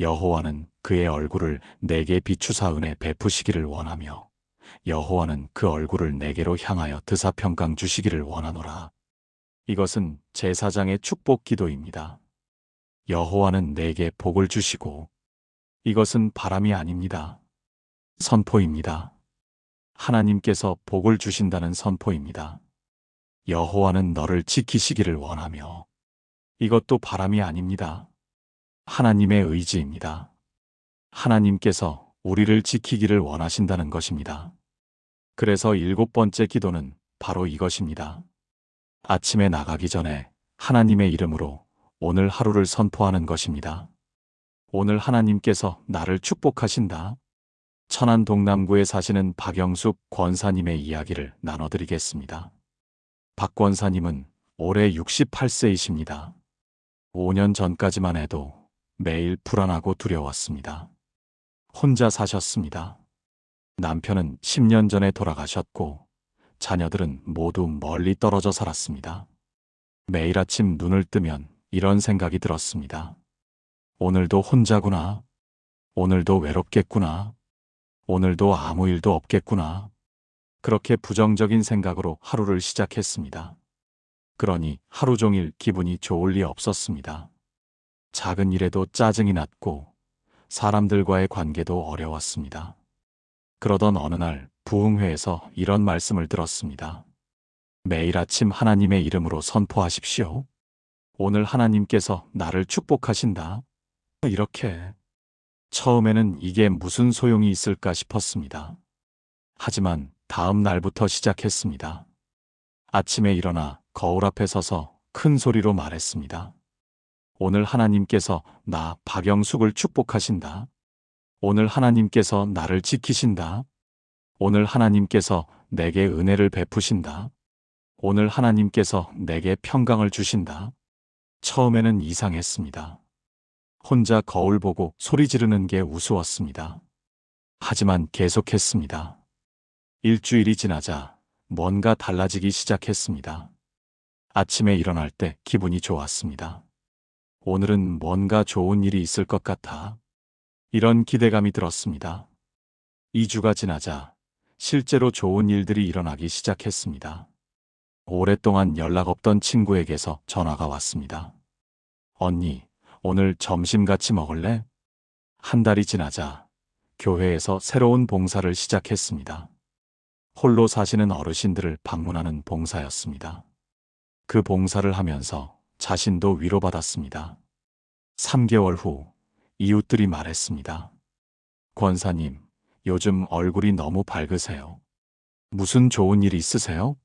여호와는 그의 얼굴을 내게 비추사 은혜 베푸시기를 원하며 여호와는 그 얼굴을 내게로 향하여 드사평강 주시기를 원하노라. 이것은 제사장의 축복 기도입니다. 여호와는 내게 복을 주시고 이것은 바람이 아닙니다. 선포입니다. 하나님께서 복을 주신다는 선포입니다. 여호와는 너를 지키시기를 원하며 이것도 바람이 아닙니다. 하나님의 의지입니다. 하나님께서 우리를 지키기를 원하신다는 것입니다. 그래서 7번째 기도는 바로 이것입니다. 아침에 나가기 전에 하나님의 이름으로 오늘 하루를 선포하는 것입니다. 오늘 하나님께서 나를 축복하신다. 천안 동남구에 사시는 박영숙 권사님의 이야기를 나눠드리겠습니다. 박 권사님은 올해 68세이십니다. 5년 전까지만 해도 매일 불안하고 두려웠습니다. 혼자 사셨습니다. 남편은 10년 전에 돌아가셨고 자녀들은 모두 멀리 떨어져 살았습니다. 매일 아침 눈을 뜨면 이런 생각이 들었습니다. 오늘도 혼자구나. 오늘도 외롭겠구나. 오늘도 아무 일도 없겠구나. 그렇게 부정적인 생각으로 하루를 시작했습니다. 그러니 하루 종일 기분이 좋을 리 없었습니다. 작은 일에도 짜증이 났고 사람들과의 관계도 어려웠습니다. 그러던 어느 날 부흥회에서 이런 말씀을 들었습니다. 매일 아침 하나님의 이름으로 선포하십시오. 오늘 하나님께서 나를 축복하신다. 이렇게. 처음에는 이게 무슨 소용이 있을까 싶었습니다. 하지만 다음 날부터 시작했습니다. 아침에 일어나 거울 앞에 서서 큰 소리로 말했습니다. 오늘 하나님께서 나 박영숙을 축복하신다. 오늘 하나님께서 나를 지키신다. 오늘 하나님께서 내게 은혜를 베푸신다. 오늘 하나님께서 내게 평강을 주신다. 처음에는 이상했습니다. 혼자 거울 보고 소리 지르는 게 우스웠습니다. 하지만 계속했습니다. 일주일이 지나자 뭔가 달라지기 시작했습니다. 아침에 일어날 때 기분이 좋았습니다. 오늘은 뭔가 좋은 일이 있을 것 같아. 이런 기대감이 들었습니다. 2주가 지나자 실제로 좋은 일들이 일어나기 시작했습니다. 오랫동안 연락 없던 친구에게서 전화가 왔습니다. 언니, 오늘 점심 같이 먹을래? 한 달이 지나자 교회에서 새로운 봉사를 시작했습니다. 홀로 사시는 어르신들을 방문하는 봉사였습니다. 그 봉사를 하면서 자신도 위로받았습니다. 3개월 후 이웃들이 말했습니다. 권사님, 요즘 얼굴이 너무 밝으세요. 무슨 좋은 일 있으세요?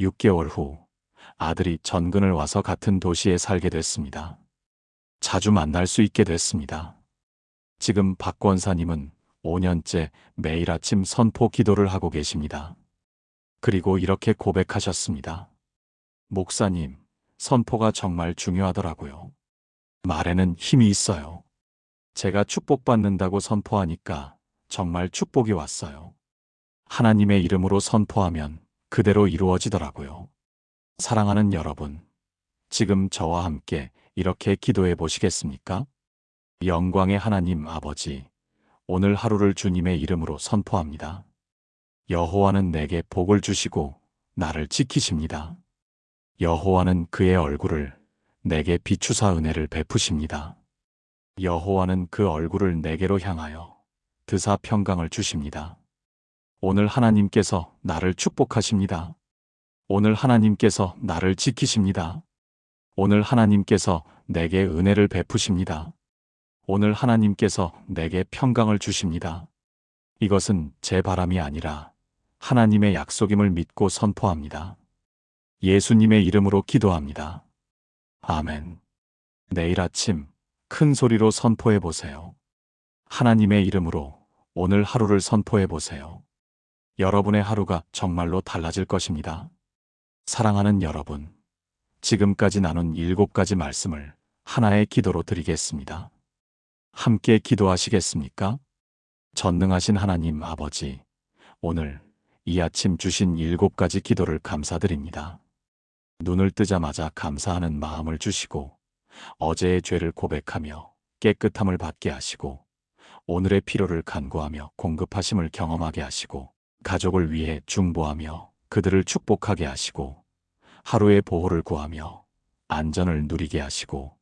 6개월 후 아들이 전근을 와서 같은 도시에 살게 됐습니다. 자주 만날 수 있게 됐습니다. 지금 박 권사님은 5년째 매일 아침 선포 기도를 하고 계십니다. 그리고 이렇게 고백하셨습니다. 목사님, 선포가 정말 중요하더라고요. 말에는 힘이 있어요. 제가 축복받는다고 선포하니까 정말 축복이 왔어요. 하나님의 이름으로 선포하면 그대로 이루어지더라고요. 사랑하는 여러분, 지금 저와 함께 이렇게 기도해 보시겠습니까? 영광의 하나님 아버지, 오늘 하루를 주님의 이름으로 선포합니다. 여호와는 내게 복을 주시고 나를 지키십니다. 여호와는 그의 얼굴을 내게 비추사 은혜를 베푸십니다. 여호와는 그 얼굴을 내게로 향하여 드사 평강을 주십니다. 오늘 하나님께서 나를 축복하십니다. 오늘 하나님께서 나를 지키십니다. 오늘 하나님께서 내게 은혜를 베푸십니다. 오늘 하나님께서 내게 평강을 주십니다. 이것은 제 바람이 아니라 하나님의 약속임을 믿고 선포합니다. 예수님의 이름으로 기도합니다. 아멘. 내일 아침 큰 소리로 선포해 보세요. 하나님의 이름으로 오늘 하루를 선포해 보세요. 여러분의 하루가 정말로 달라질 것입니다. 사랑하는 여러분, 지금까지 나눈 7가지 말씀을 하나의 기도로 드리겠습니다. 함께 기도하시겠습니까? 전능하신 하나님 아버지, 오늘 이 아침 주신 7가지 기도를 감사드립니다. 눈을 뜨자마자 감사하는 마음을 주시고 어제의 죄를 고백하며 깨끗함을 받게 하시고 오늘의 필요를 간구하며 공급하심을 경험하게 하시고 가족을 위해 중보하며 그들을 축복하게 하시고 하루의 보호를 구하며 안전을 누리게 하시고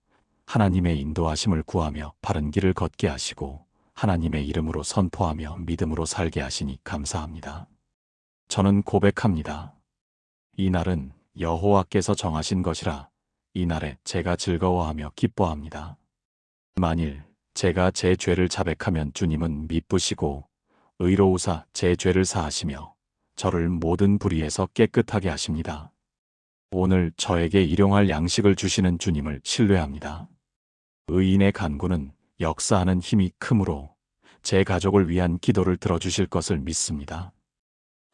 하나님의 인도하심을 구하며 바른 길을 걷게 하시고 하나님의 이름으로 선포하며 믿음으로 살게 하시니 감사합니다. 저는 고백합니다. 이 날은 여호와께서 정하신 것이라 이 날에 제가 즐거워하며 기뻐합니다. 만일 제가 제 죄를 자백하면 주님은 미쁘시고 의로우사 제 죄를 사하시며 저를 모든 불의에서 깨끗하게 하십니다. 오늘 저에게 일용할 양식을 주시는 주님을 신뢰합니다. 의인의 간구는 역사하는 힘이 크므로 제 가족을 위한 기도를 들어주실 것을 믿습니다.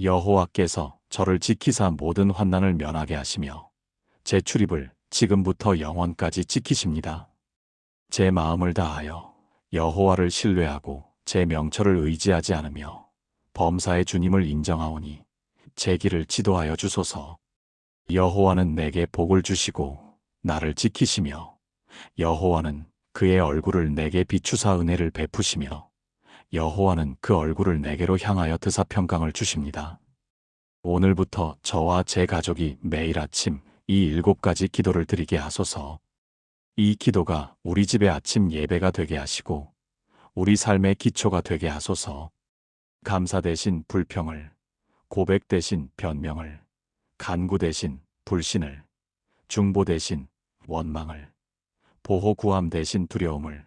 여호와께서 저를 지키사 모든 환난을 면하게 하시며 제 출입을 지금부터 영원까지 지키십니다. 제 마음을 다하여 여호와를 신뢰하고 제 명철을 의지하지 않으며 범사의 주님을 인정하오니 제 길을 지도하여 주소서. 여호와는 내게 복을 주시고 나를 지키시며 여호와는 그의 얼굴을 내게 비추사 은혜를 베푸시며 여호와는 그 얼굴을 내게로 향하여 드사 평강을 주십니다. 오늘부터 저와 제 가족이 매일 아침 이 7가지 기도를 드리게 하소서. 이 기도가 우리 집의 아침 예배가 되게 하시고 우리 삶의 기초가 되게 하소서. 감사 대신 불평을, 고백 대신 변명을, 간구 대신 불신을, 중보 대신 원망을, 보호 구함 대신 두려움을,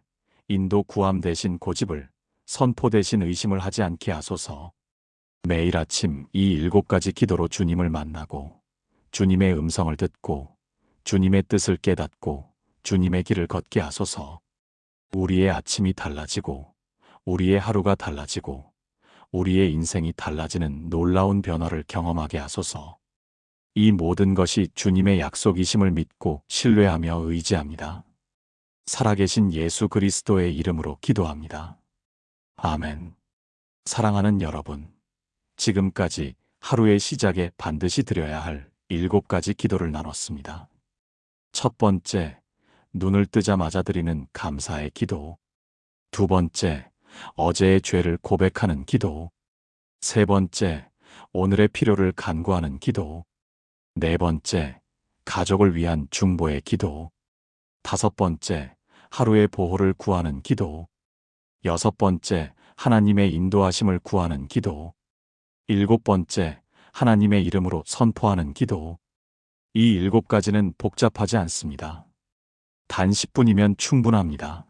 인도 구함 대신 고집을, 선포 대신 의심을 하지 않게 하소서. 매일 아침 이 7가지 기도로 주님을 만나고 주님의 음성을 듣고 주님의 뜻을 깨닫고 주님의 길을 걷게 하소서. 우리의 아침이 달라지고 우리의 하루가 달라지고 우리의 인생이 달라지는 놀라운 변화를 경험하게 하소서. 이 모든 것이 주님의 약속이심을 믿고 신뢰하며 의지합니다. 살아계신 예수 그리스도의 이름으로 기도합니다. 아멘. 사랑하는 여러분, 지금까지 하루의 시작에 반드시 드려야 할 7가지 기도를 나눴습니다. 첫 번째, 눈을 뜨자마자 드리는 감사의 기도. 두 번째, 어제의 죄를 고백하는 기도. 세 번째, 오늘의 필요를 간구하는 기도. 네 번째, 가족을 위한 중보의 기도. 다섯 번째, 하루의 보호를 구하는 기도. 여섯 번째, 하나님의 인도하심을 구하는 기도. 7번째, 하나님의 이름으로 선포하는 기도. 이 7가지는 복잡하지 않습니다. 단 10분이면 충분합니다.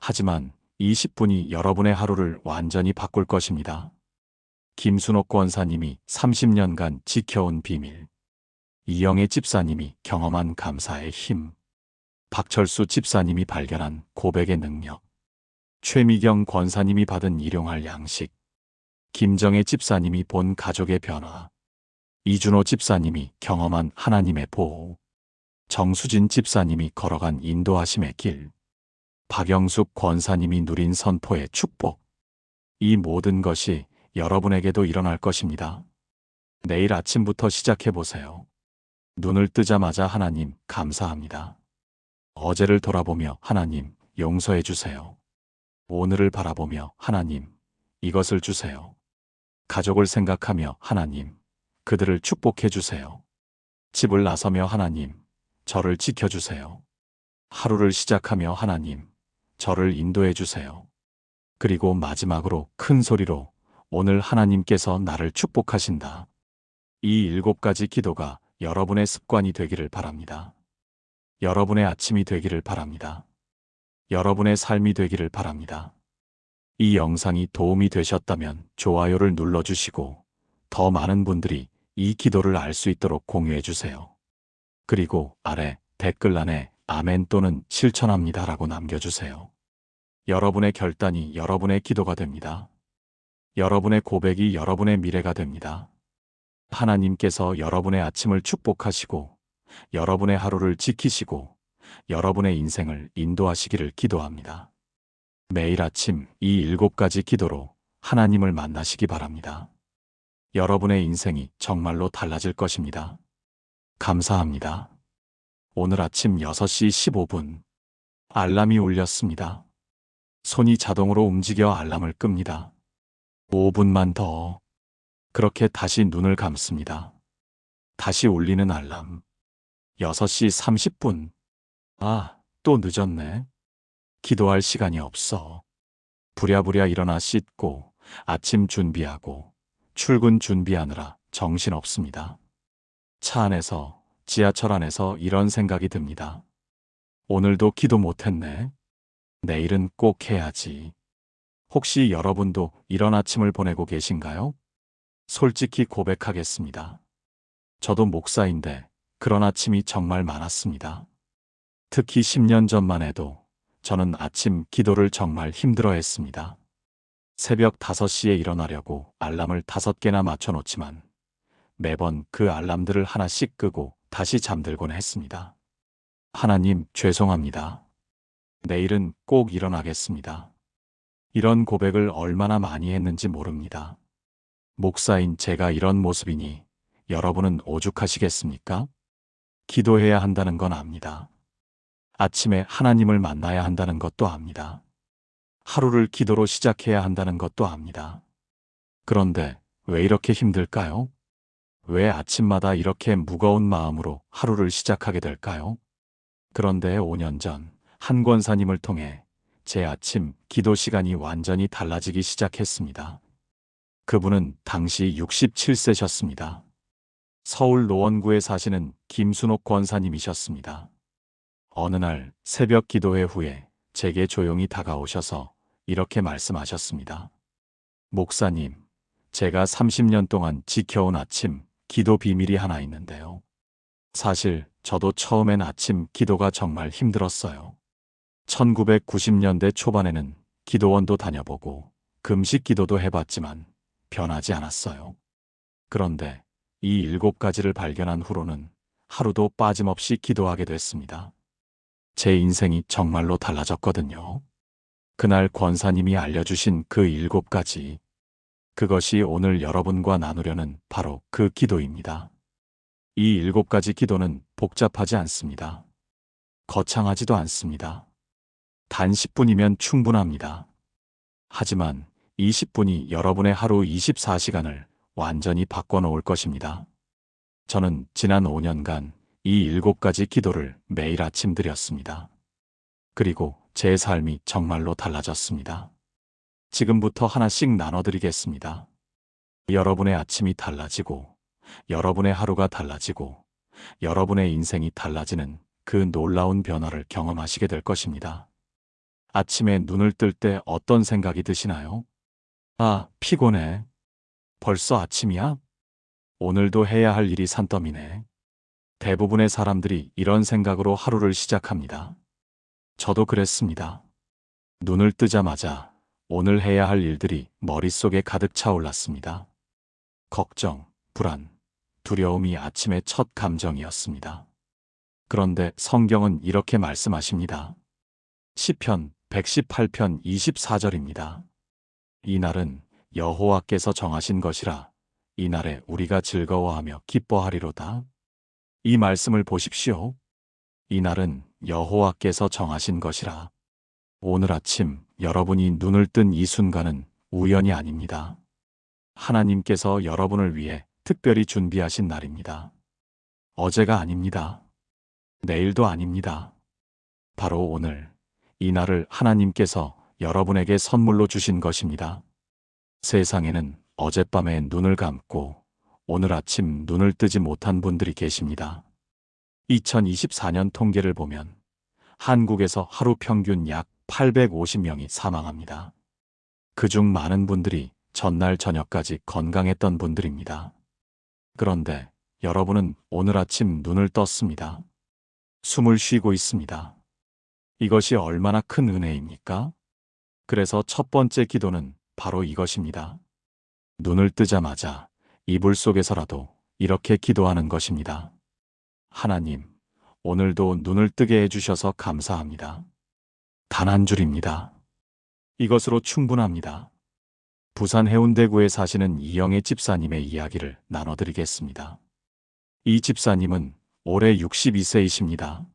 하지만 이 10분이 여러분의 하루를 완전히 바꿀 것입니다. 김순옥 권사님이 30년간 지켜온 비밀. 이영애 집사님이 경험한 감사의 힘. 박철수 집사님이 발견한 고백의 능력. 최미경 권사님이 받은 일용할 양식. 김정혜 집사님이 본 가족의 변화. 이준호 집사님이 경험한 하나님의 보호. 정수진 집사님이 걸어간 인도하심의 길. 박영숙 권사님이 누린 선포의 축복. 이 모든 것이 여러분에게도 일어날 것입니다. 내일 아침부터 시작해 보세요. 눈을 뜨자마자 하나님 감사합니다. 어제를 돌아보며 하나님, 용서해 주세요. 오늘을 바라보며 하나님, 이것을 주세요. 가족을 생각하며 하나님, 그들을 축복해 주세요. 집을 나서며 하나님, 저를 지켜주세요. 하루를 시작하며 하나님, 저를 인도해 주세요. 그리고 마지막으로 큰 소리로 오늘 하나님께서 나를 축복하신다. 이 7가지 기도가 여러분의 습관이 되기를 바랍니다. 여러분의 아침이 되기를 바랍니다. 여러분의 삶이 되기를 바랍니다. 이 영상이 도움이 되셨다면 좋아요를 눌러주시고 더 많은 분들이 이 기도를 알 수 있도록 공유해 주세요. 그리고 아래 댓글란에 아멘 또는 실천합니다라고 남겨주세요. 여러분의 결단이 여러분의 기도가 됩니다. 여러분의 고백이 여러분의 미래가 됩니다. 하나님께서 여러분의 아침을 축복하시고 여러분의 하루를 지키시고 여러분의 인생을 인도하시기를 기도합니다. 매일 아침 이 7가지 기도로 하나님을 만나시기 바랍니다. 여러분의 인생이 정말로 달라질 것입니다. 감사합니다. 오늘 아침 6시 15분 알람이 울렸습니다. 손이 자동으로 움직여 알람을 끕니다. 5분만 더. 그렇게 다시 눈을 감습니다. 다시 울리는 알람. 6시 30분. 아, 또 늦었네. 기도할 시간이 없어. 부랴부랴 일어나 씻고 아침 준비하고 출근 준비하느라 정신없습니다. 차 안에서, 지하철 안에서 이런 생각이 듭니다. 오늘도 기도 못했네. 내일은 꼭 해야지. 혹시 여러분도 이런 아침을 보내고 계신가요? 솔직히 고백하겠습니다. 저도 목사인데 그런 아침이 정말 많았습니다. 특히 10년 전만 해도 저는 아침 기도를 정말 힘들어 했습니다. 새벽 5시에 일어나려고 알람을 5개나 맞춰놓지만 매번 그 알람들을 하나씩 끄고 다시 잠들곤 했습니다. 하나님, 죄송합니다. 내일은 꼭 일어나겠습니다. 이런 고백을 얼마나 많이 했는지 모릅니다. 목사인 제가 이런 모습이니 여러분은 오죽하시겠습니까? 기도해야 한다는 건 압니다. 아침에 하나님을 만나야 한다는 것도 압니다. 하루를 기도로 시작해야 한다는 것도 압니다. 그런데 왜 이렇게 힘들까요? 왜 아침마다 이렇게 무거운 마음으로 하루를 시작하게 될까요? 그런데 5년 전 한 권사님을 통해 제 아침 기도 시간이 완전히 달라지기 시작했습니다. 그분은 당시 67세셨습니다. 서울 노원구에 사시는 김순옥 권사님이셨습니다. 어느 날 새벽 기도회 후에 제게 조용히 다가오셔서 이렇게 말씀하셨습니다. 목사님, 제가 30년 동안 지켜온 아침 기도 비밀이 하나 있는데요. 사실 저도 처음엔 아침 기도가 정말 힘들었어요. 1990년대 초반에는 기도원도 다녀보고 금식 기도도 해봤지만 변하지 않았어요. 그런데 이 7가지를 발견한 후로는 하루도 빠짐없이 기도하게 됐습니다. 제 인생이 정말로 달라졌거든요. 그날 권사님이 알려주신 그 7가지. 그것이 오늘 여러분과 나누려는 바로 그 기도입니다. 이 7가지 기도는 복잡하지 않습니다. 거창하지도 않습니다. 단 10분이면 충분합니다. 하지만 20분이 여러분의 하루 24시간을 완전히 바꿔놓을 것입니다. 저는 지난 5년간 이 7가지 기도를 매일 아침 드렸습니다. 그리고 제 삶이 정말로 달라졌습니다. 지금부터 하나씩 나눠드리겠습니다. 여러분의 아침이 달라지고, 여러분의 하루가 달라지고, 여러분의 인생이 달라지는 그 놀라운 변화를 경험하시게 될 것입니다. 아침에 눈을 뜰 때 어떤 생각이 드시나요? 아, 피곤해. 벌써 아침이야? 오늘도 해야 할 일이 산더미네. 대부분의 사람들이 이런 생각으로 하루를 시작합니다. 저도 그랬습니다. 눈을 뜨자마자 오늘 해야 할 일들이 머릿속에 가득 차올랐습니다. 걱정, 불안, 두려움이 아침의 첫 감정이었습니다. 그런데 성경은 이렇게 말씀하십니다. 시편 118편 24절입니다. 이 날은 여호와께서 정하신 것이라 이 날에 우리가 즐거워하며 기뻐하리로다. 이 말씀을 보십시오. 이 날은 여호와께서 정하신 것이라. 오늘 아침 여러분이 눈을 뜬 이 순간은 우연이 아닙니다. 하나님께서 여러분을 위해 특별히 준비하신 날입니다. 어제가 아닙니다. 내일도 아닙니다. 바로 오늘, 이 날을 하나님께서 여러분에게 선물로 주신 것입니다. 세상에는 어젯밤에 눈을 감고 오늘 아침 눈을 뜨지 못한 분들이 계십니다. 2024년 통계를 보면 한국에서 하루 평균 약 850명이 사망합니다. 그중 많은 분들이 전날 저녁까지 건강했던 분들입니다. 그런데 여러분은 오늘 아침 눈을 떴습니다. 숨을 쉬고 있습니다. 이것이 얼마나 큰 은혜입니까? 그래서 첫 번째 기도는 바로 이것입니다. 눈을 뜨자마자 이불 속에서라도 이렇게 기도하는 것입니다. 하나님, 오늘도 눈을 뜨게 해주셔서 감사합니다. 단 한 줄입니다. 이것으로 충분합니다. 부산 해운대구에 사시는 이영애 집사님의 이야기를 나눠드리겠습니다. 이 집사님은 올해 62세이십니다.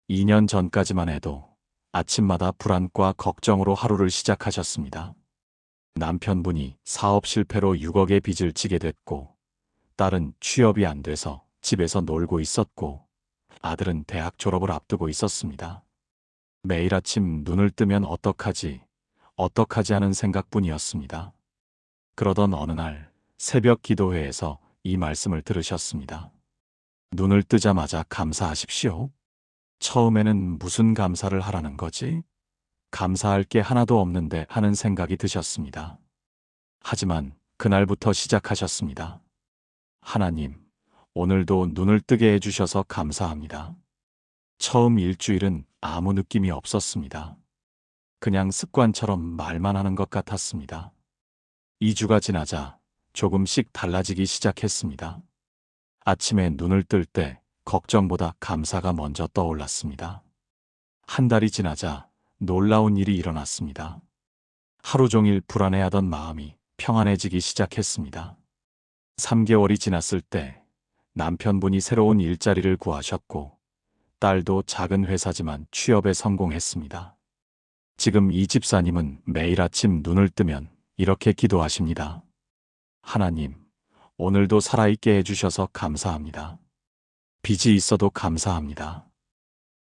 2년 전까지만 해도 아침마다 불안과 걱정으로 하루를 시작하셨습니다. 남편분이 사업 실패로 6억의 빚을 지게 됐고, 딸은 취업이 안 돼서 집에서 놀고 있었고, 아들은 대학 졸업을 앞두고 있었습니다. 매일 아침 눈을 뜨면 어떡하지 하는 생각뿐이었습니다. 그러던 어느 날 새벽 기도회에서 이 말씀을 들으셨습니다. 눈을 뜨자마자 감사하십시오. 처음에는 무슨 감사를 하라는 거지? 감사할 게 하나도 없는데 하는 생각이 드셨습니다. 하지만 그날부터 시작하셨습니다. 하나님, 오늘도 눈을 뜨게 해주셔서 감사합니다. 처음 일주일은 아무 느낌이 없었습니다. 그냥 습관처럼 말만 하는 것 같았습니다. 2주가 지나자 조금씩 달라지기 시작했습니다. 아침에 눈을 뜰 때 걱정보다 감사가 먼저 떠올랐습니다. 한 달이 지나자 놀라운 일이 일어났습니다. 하루 종일 불안해하던 마음이 평안해지기 시작했습니다. 3개월이 지났을 때 남편분이 새로운 일자리를 구하셨고, 딸도 작은 회사지만 취업에 성공했습니다. 지금 이 집사님은 매일 아침 눈을 뜨면 이렇게 기도하십니다. 하나님, 오늘도 살아있게 해주셔서 감사합니다. 빚이 있어도 감사합니다.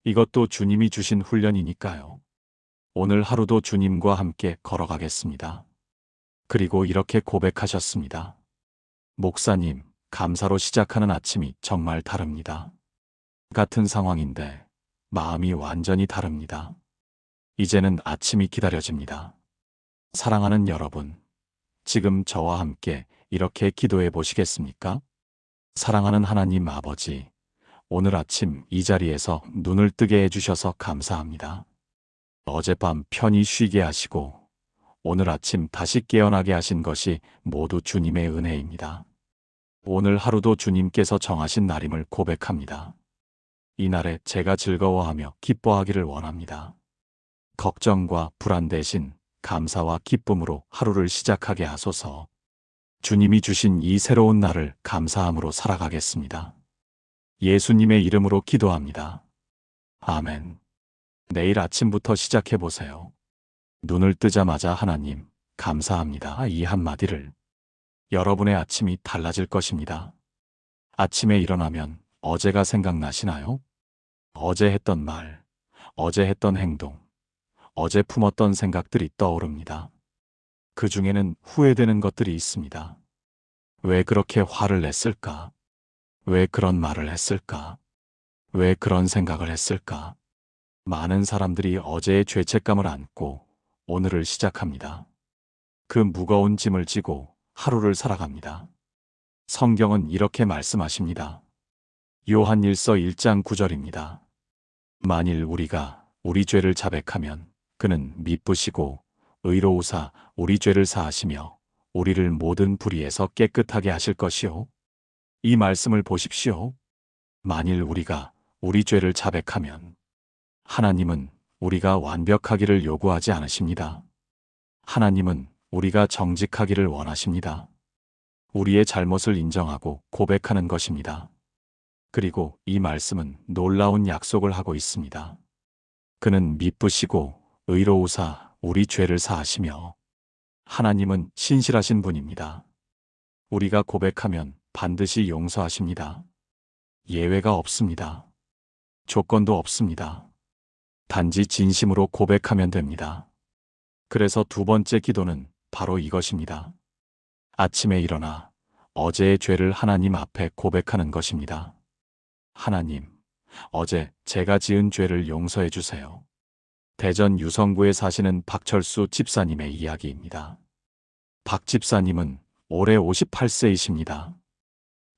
이것도 주님이 주신 훈련이니까요. 오늘 하루도 주님과 함께 걸어가겠습니다. 그리고 이렇게 고백하셨습니다. 목사님, 감사로 시작하는 아침이 정말 다릅니다. 같은 상황인데 마음이 완전히 다릅니다. 이제는 아침이 기다려집니다. 사랑하는 여러분, 지금 저와 함께 이렇게 기도해 보시겠습니까? 사랑하는 하나님 아버지, 오늘 아침 이 자리에서 눈을 뜨게 해주셔서 감사합니다. 어젯밤 편히 쉬게 하시고 오늘 아침 다시 깨어나게 하신 것이 모두 주님의 은혜입니다. 오늘 하루도 주님께서 정하신 날임을 고백합니다. 이 날에 제가 즐거워하며 기뻐하기를 원합니다. 걱정과 불안 대신 감사와 기쁨으로 하루를 시작하게 하소서. 주님이 주신 이 새로운 날을 감사함으로 살아가겠습니다. 예수님의 이름으로 기도합니다. 아멘. 내일 아침부터 시작해보세요. 눈을 뜨자마자 하나님, 감사합니다. 이 한마디를. 여러분의 아침이 달라질 것입니다. 아침에 일어나면 어제가 생각나시나요? 어제 했던 말, 어제 했던 행동, 어제 품었던 생각들이 떠오릅니다. 그 중에는 후회되는 것들이 있습니다. 왜 그렇게 화를 냈을까? 왜 그런 말을 했을까? 왜 그런 생각을 했을까? 많은 사람들이 어제의 죄책감을 안고 오늘을 시작합니다. 그 무거운 짐을 지고 하루를 살아갑니다. 성경은 이렇게 말씀하십니다. 요한일서 1장 9절입니다. 만일 우리가 우리 죄를 자백하면 그는 미쁘시고 의로우사 우리 죄를 사하시며 우리를 모든 불의에서 깨끗하게 하실 것이요. 이 말씀을 보십시오. 만일 우리가 우리 죄를 자백하면 하나님은 우리가 완벽하기를 요구하지 않으십니다. 하나님은 우리가 정직하기를 원하십니다. 우리의 잘못을 인정하고 고백하는 것입니다. 그리고 이 말씀은 놀라운 약속을 하고 있습니다. 그는 미쁘시고 의로우사 우리 죄를 사하시며 하나님은 신실하신 분입니다. 우리가 고백하면 반드시 용서하십니다. 예외가 없습니다. 조건도 없습니다. 단지 진심으로 고백하면 됩니다. 그래서 두 번째 기도는 바로 이것입니다. 아침에 일어나 어제의 죄를 하나님 앞에 고백하는 것입니다. 하나님, 어제 제가 지은 죄를 용서해 주세요. 대전 유성구에 사시는 박철수 집사님의 이야기입니다. 박 집사님은 올해 58세이십니다.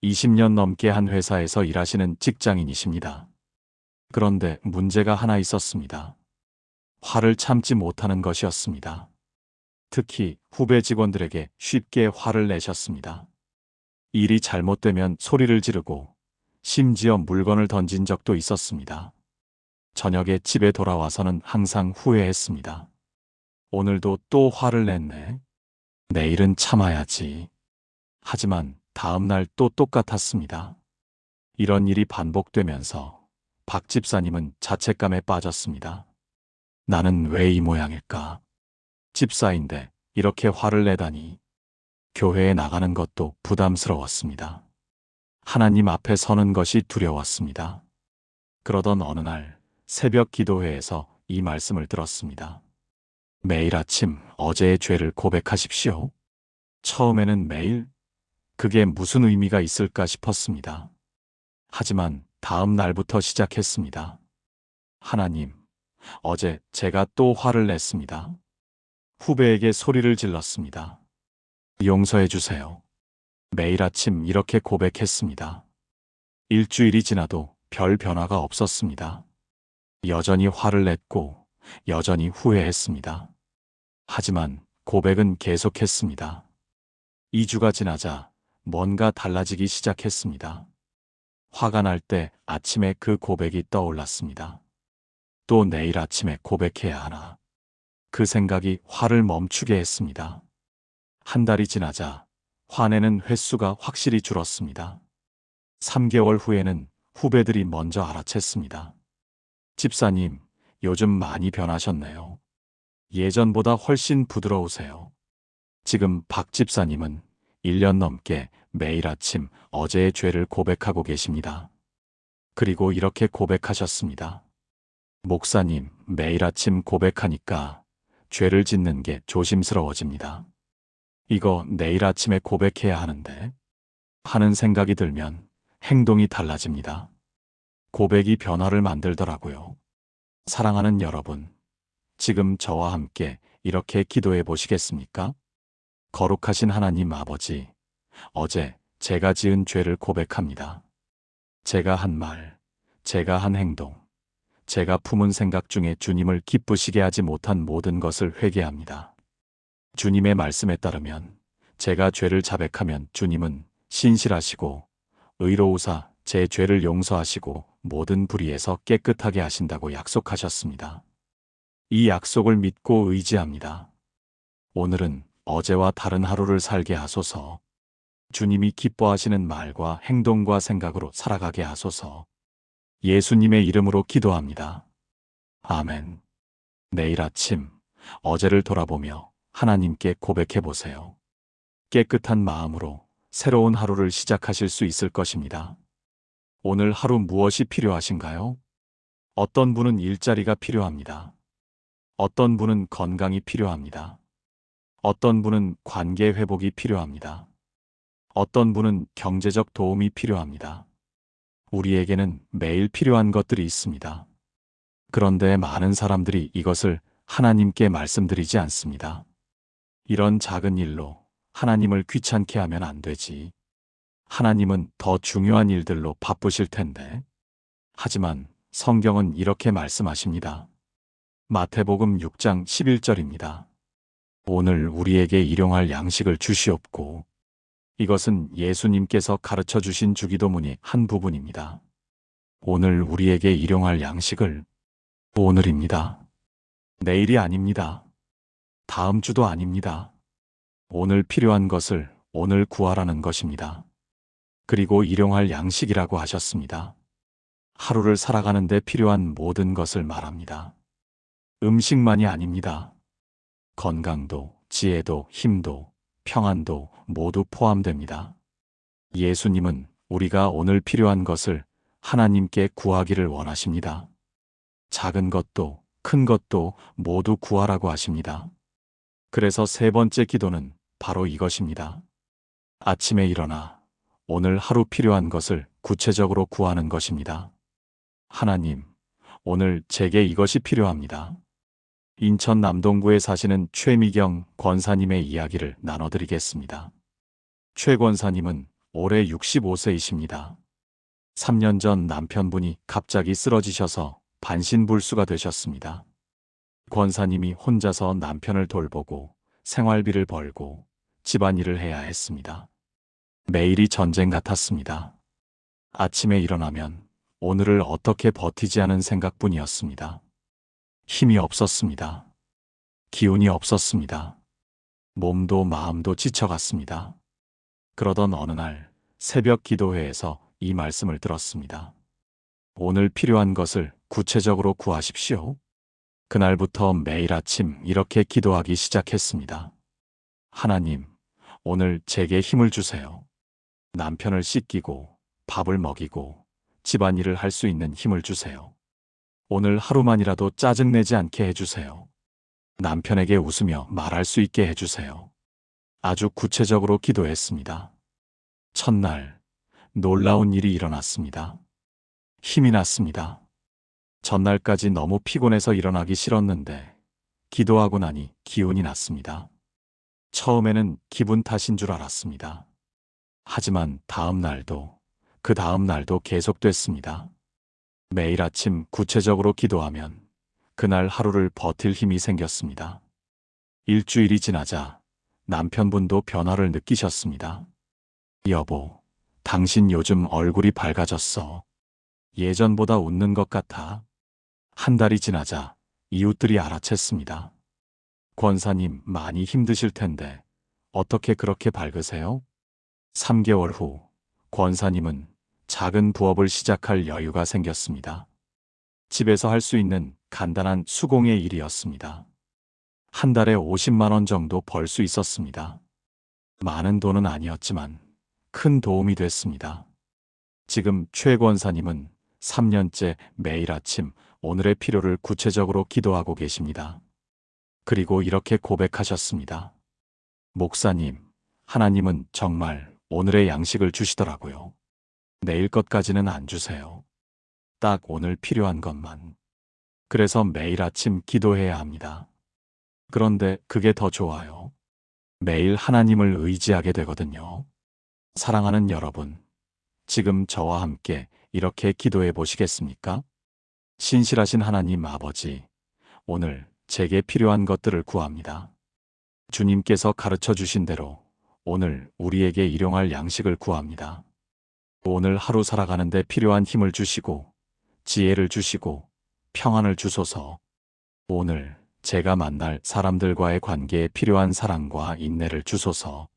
20년 넘게 한 회사에서 일하시는 직장인이십니다. 그런데 문제가 하나 있었습니다. 화를 참지 못하는 것이었습니다. 특히 후배 직원들에게 쉽게 화를 내셨습니다. 일이 잘못되면 소리를 지르고 심지어 물건을 던진 적도 있었습니다. 저녁에 집에 돌아와서는 항상 후회했습니다. 오늘도 또 화를 냈네. 내일은 참아야지. 하지만 다음 날 또 똑같았습니다. 이런 일이 반복되면서 박 집사님은 자책감에 빠졌습니다. 나는 왜 이 모양일까? 집사인데 이렇게 화를 내다니. 교회에 나가는 것도 부담스러웠습니다. 하나님 앞에 서는 것이 두려웠습니다. 그러던 어느 날 새벽 기도회에서 이 말씀을 들었습니다. 매일 아침 어제의 죄를 고백하십시오. 처음에는 매일 그게 무슨 의미가 있을까 싶었습니다. 하지만 다음 날부터 시작했습니다. 하나님, 어제 제가 또 화를 냈습니다. 후배에게 소리를 질렀습니다. 용서해 주세요. 매일 아침 이렇게 고백했습니다. 일주일이 지나도 별 변화가 없었습니다. 여전히 화를 냈고 여전히 후회했습니다. 하지만 고백은 계속했습니다. 2주가 지나자 뭔가 달라지기 시작했습니다. 화가 날 때 아침에 그 고백이 떠올랐습니다. 또 내일 아침에 고백해야 하나. 그 생각이 화를 멈추게 했습니다. 한 달이 지나자 화내는 횟수가 확실히 줄었습니다. 3개월 후에는 후배들이 먼저 알아챘습니다. 집사님, 요즘 많이 변하셨네요. 예전보다 훨씬 부드러우세요. 지금 박 집사님은 1년 넘게 매일 아침 어제의 죄를 고백하고 계십니다. 그리고 이렇게 고백하셨습니다. 목사님, 매일 아침 고백하니까 죄를 짓는 게 조심스러워집니다. 이거 내일 아침에 고백해야 하는데 하는 생각이 들면 행동이 달라집니다. 고백이 변화를 만들더라고요. 사랑하는 여러분, 지금 저와 함께 이렇게 기도해 보시겠습니까? 거룩하신 하나님 아버지, 어제 제가 지은 죄를 고백합니다. 제가 한 말, 제가 한 행동, 제가 품은 생각 중에 주님을 기쁘시게 하지 못한 모든 것을 회개합니다. 주님의 말씀에 따르면 제가 죄를 자백하면 주님은 신실하시고 의로우사 제 죄를 용서하시고 모든 불의에서 깨끗하게 하신다고 약속하셨습니다. 이 약속을 믿고 의지합니다. 오늘은 어제와 다른 하루를 살게 하소서. 주님이 기뻐하시는 말과 행동과 생각으로 살아가게 하소서. 예수님의 이름으로 기도합니다. 아멘. 내일 아침 어제를 돌아보며 하나님께 고백해 보세요. 깨끗한 마음으로 새로운 하루를 시작하실 수 있을 것입니다. 오늘 하루 무엇이 필요하신가요? 어떤 분은 일자리가 필요합니다. 어떤 분은 건강이 필요합니다. 어떤 분은 관계 회복이 필요합니다. 어떤 분은 경제적 도움이 필요합니다. 우리에게는 매일 필요한 것들이 있습니다. 그런데 많은 사람들이 이것을 하나님께 말씀드리지 않습니다. 이런 작은 일로 하나님을 귀찮게 하면 안 되지. 하나님은 더 중요한 일들로 바쁘실 텐데. 하지만 성경은 이렇게 말씀하십니다. 마태복음 6장 11절입니다. 오늘 우리에게 일용할 양식을 주시옵고. 이것은 예수님께서 가르쳐 주신 주기도문의 한 부분입니다. 오늘 우리에게 일용할 양식을 오늘입니다. 내일이 아닙니다. 다음 주도 아닙니다. 오늘 필요한 것을 오늘 구하라는 것입니다. 그리고 일용할 양식이라고 하셨습니다. 하루를 살아가는 데 필요한 모든 것을 말합니다. 음식만이 아닙니다. 건강도, 지혜도, 힘도, 평안도 모두 포함됩니다. 예수님은 우리가 오늘 필요한 것을 하나님께 구하기를 원하십니다. 작은 것도 큰 것도 모두 구하라고 하십니다. 그래서 세 번째 기도는 바로 이것입니다. 아침에 일어나 오늘 하루 필요한 것을 구체적으로 구하는 것입니다. 하나님, 오늘 제게 이것이 필요합니다. 인천 남동구에 사시는 최미경 권사님의 이야기를 나눠드리겠습니다. 최 권사님은 올해 65세이십니다. 3년 전 남편분이 갑자기 쓰러지셔서 반신불수가 되셨습니다. 권사님이 혼자서 남편을 돌보고 생활비를 벌고 집안일을 해야 했습니다. 매일이 전쟁 같았습니다. 아침에 일어나면 오늘을 어떻게 버티지 하는 생각뿐이었습니다. 힘이 없었습니다. 기운이 없었습니다. 몸도 마음도 지쳐갔습니다. 그러던 어느 날 새벽 기도회에서 이 말씀을 들었습니다. 오늘 필요한 것을 구체적으로 구하십시오. 그날부터 매일 아침 이렇게 기도하기 시작했습니다. 하나님, 오늘 제게 힘을 주세요. 남편을 씻기고 밥을 먹이고 집안일을 할 수 있는 힘을 주세요. 오늘 하루만이라도 짜증내지 않게 해주세요. 남편에게 웃으며 말할 수 있게 해주세요. 아주 구체적으로 기도했습니다. 첫날, 놀라운 일이 일어났습니다. 힘이 났습니다. 전날까지 너무 피곤해서 일어나기 싫었는데 기도하고 나니 기운이 났습니다. 처음에는 기분 탓인 줄 알았습니다. 하지만 다음 날도 그 다음 날도 계속됐습니다. 매일 아침 구체적으로 기도하면 그날 하루를 버틸 힘이 생겼습니다. 일주일이 지나자 남편분도 변화를 느끼셨습니다. 여보, 당신 요즘 얼굴이 밝아졌어. 예전보다 웃는 것 같아. 한 달이 지나자 이웃들이 알아챘습니다. 권사님 많이 힘드실 텐데 어떻게 그렇게 밝으세요? 3개월 후 권사님은 작은 부업을 시작할 여유가 생겼습니다. 집에서 할 수 있는 간단한 수공예 일이었습니다. 한 달에 50만 원 정도 벌 수 있었습니다. 많은 돈은 아니었지만 큰 도움이 됐습니다. 지금 최 권사님은 3년째 매일 아침 오늘의 필요를 구체적으로 기도하고 계십니다. 그리고 이렇게 고백하셨습니다. 목사님, 하나님은 정말 오늘의 양식을 주시더라고요. 내일 것까지는 안 주세요. 딱 오늘 필요한 것만. 그래서 매일 아침 기도해야 합니다. 그런데 그게 더 좋아요. 매일 하나님을 의지하게 되거든요. 사랑하는 여러분, 지금 저와 함께 이렇게 기도해 보시겠습니까? 신실하신 하나님 아버지, 오늘 제게 필요한 것들을 구합니다. 주님께서 가르쳐 주신 대로 오늘 우리에게 일용할 양식을 구합니다. 오늘 하루 살아가는 데 필요한 힘을 주시고 지혜를 주시고 평안을 주소서. 오늘 제가 만날 사람들과의 관계에 필요한 사랑과 인내를 주소서.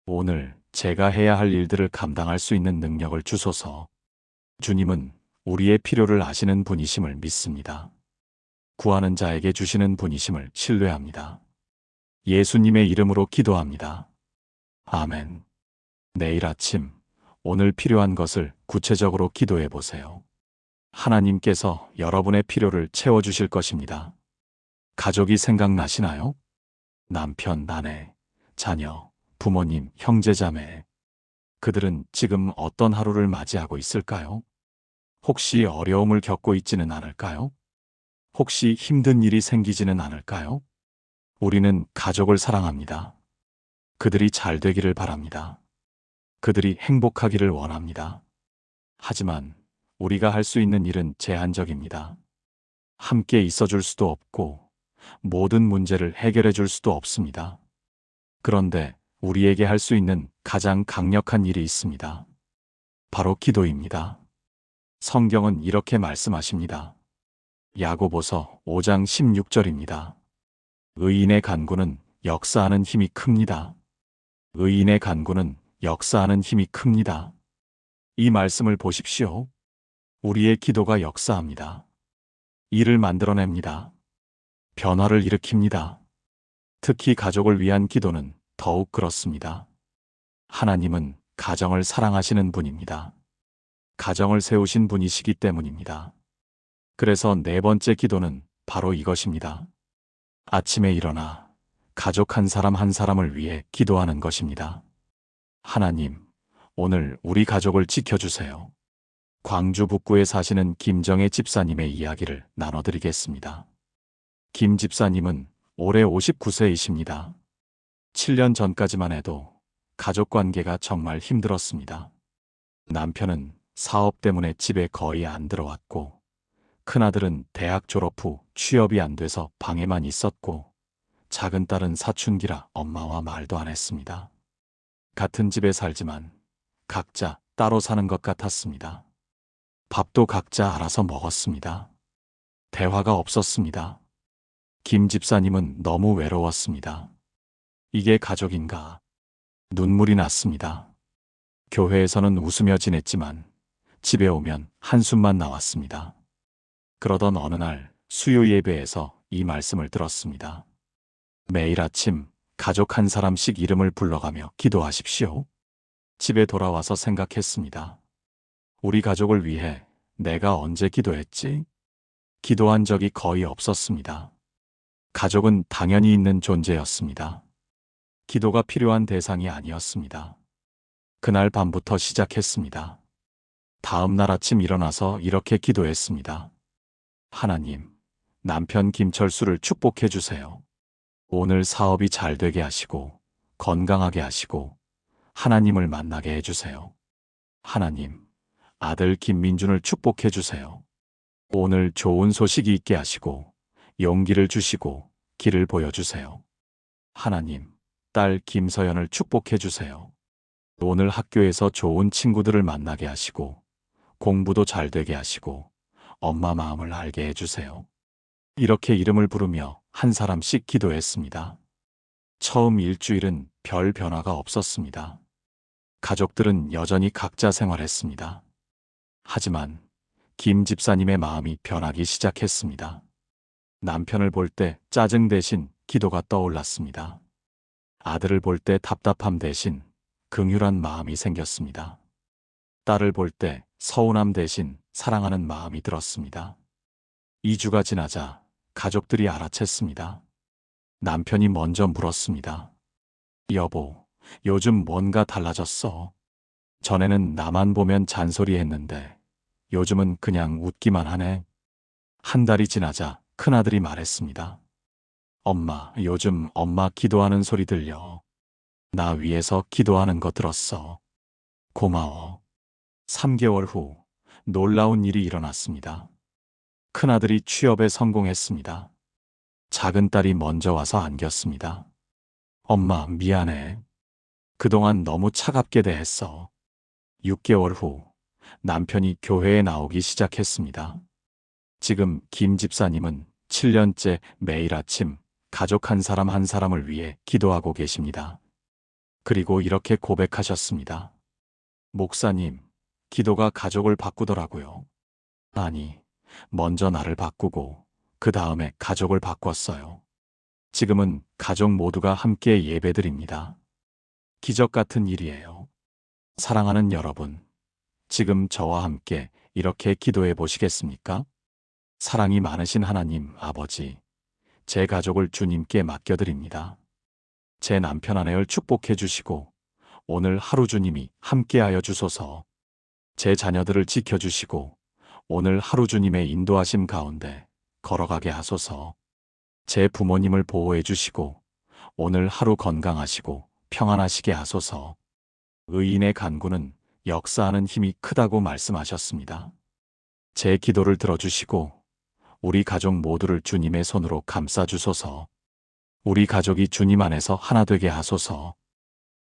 오늘 제가 해야 할 일들을 감당할 수 있는 능력을 주소서. 주님은 우리의 필요를 아시는 분이심을 믿습니다. 구하는 자에게 주시는 분이심을 신뢰합니다. 예수님의 이름으로 기도합니다. 아멘. 내일 아침 오늘 필요한 것을 구체적으로 기도해 보세요. 하나님께서 여러분의 필요를 채워주실 것입니다. 가족이 생각나시나요? 남편, 아내, 자녀, 부모님, 형제자매. 그들은 지금 어떤 하루를 맞이하고 있을까요? 혹시 어려움을 겪고 있지는 않을까요? 혹시 힘든 일이 생기지는 않을까요? 우리는 가족을 사랑합니다. 그들이 잘 되기를 바랍니다. 그들이 행복하기를 원합니다. 하지만 우리가 할 수 있는 일은 제한적입니다. 함께 있어줄 수도 없고 모든 문제를 해결해 줄 수도 없습니다. 그런데 우리에게 할 수 있는 가장 강력한 일이 있습니다. 바로 기도입니다. 성경은 이렇게 말씀하십니다. 야고보서 5장 16절입니다. 의인의 간구는 역사하는 힘이 큽니다. 의인의 간구는 역사하는 힘이 큽니다. 이 말씀을 보십시오. 우리의 기도가 역사합니다. 일을 만들어냅니다. 변화를 일으킵니다. 특히 가족을 위한 기도는 더욱 그렇습니다. 하나님은 가정을 사랑하시는 분입니다. 가정을 세우신 분이시기 때문입니다. 그래서 네 번째 기도는 바로 이것입니다. 아침에 일어나 가족 한 사람 한 사람을 위해 기도하는 것입니다. 하나님, 오늘 우리 가족을 지켜주세요. 광주 북구에 사시는 김정혜 집사님의 이야기를 나눠드리겠습니다. 김 집사님은 올해 59세이십니다. 7년 전까지만 해도 가족 관계가 정말 힘들었습니다. 남편은 사업 때문에 집에 거의 안 들어왔고, 큰아들은 대학 졸업 후 취업이 안 돼서 방에만 있었고, 작은 딸은 사춘기라 엄마와 말도 안 했습니다. 같은 집에 살지만 각자 따로 사는 것 같았습니다. 밥도 각자 알아서 먹었습니다. 대화가 없었습니다. 김 집사님은 너무 외로웠습니다. 이게 가족인가? 눈물이 났습니다. 교회에서는 웃으며 지냈지만 집에 오면 한숨만 나왔습니다. 그러던 어느 날 수요 예배에서 이 말씀을 들었습니다. 매일 아침 가족 한 사람씩 이름을 불러가며 기도하십시오. 집에 돌아와서 생각했습니다. 우리 가족을 위해 내가 언제 기도했지? 기도한 적이 거의 없었습니다. 가족은 당연히 있는 존재였습니다. 기도가 필요한 대상이 아니었습니다. 그날 밤부터 시작했습니다. 다음 날 아침 일어나서 이렇게 기도했습니다. 하나님, 남편 김철수를 축복해 주세요. 오늘 사업이 잘 되게 하시고 건강하게 하시고 하나님을 만나게 해주세요. 하나님, 아들 김민준을 축복해 주세요. 오늘 좋은 소식이 있게 하시고 용기를 주시고 길을 보여주세요. 하나님, 딸 김서연을 축복해 주세요. 오늘 학교에서 좋은 친구들을 만나게 하시고 공부도 잘 되게 하시고 엄마 마음을 알게 해주세요. 이렇게 이름을 부르며 한 사람씩 기도했습니다. 처음 일주일은 별 변화가 없었습니다. 가족들은 여전히 각자 생활했습니다. 하지만 김 집사님의 마음이 변하기 시작했습니다. 남편을 볼 때 짜증 대신 기도가 떠올랐습니다. 아들을 볼 때 답답함 대신 긍휼한 마음이 생겼습니다. 딸을 볼 때 서운함 대신 사랑하는 마음이 들었습니다. 2주가 지나자 가족들이 알아챘습니다. 남편이 먼저 물었습니다. 여보, 요즘 뭔가 달라졌어? 전에는 나만 보면 잔소리했는데 요즘은 그냥 웃기만 하네. 한 달이 지나자 큰아들이 말했습니다. 엄마, 요즘 엄마 기도하는 소리 들려. 나 위에서 기도하는 거 들었어. 고마워. 3개월 후 놀라운 일이 일어났습니다. 큰아들이 취업에 성공했습니다. 작은 딸이 먼저 와서 안겼습니다. 엄마, 미안해. 그동안 너무 차갑게 대했어. 6개월 후 남편이 교회에 나오기 시작했습니다. 지금 김 집사님은 7년째 매일 아침 가족 한 사람 한 사람을 위해 기도하고 계십니다. 그리고 이렇게 고백하셨습니다. 목사님, 기도가 가족을 바꾸더라고요. 아니, 먼저 나를 바꾸고 그 다음에 가족을 바꿨어요. 지금은 가족 모두가 함께 예배드립니다. 기적 같은 일이에요. 사랑하는 여러분, 지금 저와 함께 이렇게 기도해 보시겠습니까? 사랑이 많으신 하나님 아버지, 제 가족을 주님께 맡겨드립니다. 제 남편 아내를 축복해 주시고 오늘 하루 주님이 함께하여 주소서. 제 자녀들을 지켜주시고 오늘 하루 주님의 인도하심 가운데 걸어가게 하소서. 제 부모님을 보호해 주시고 오늘 하루 건강하시고 평안하시게 하소서. 의인의 간구는 역사하는 힘이 크다고 말씀하셨습니다. 제 기도를 들어주시고 우리 가족 모두를 주님의 손으로 감싸주소서. 우리 가족이 주님 안에서 하나 되게 하소서.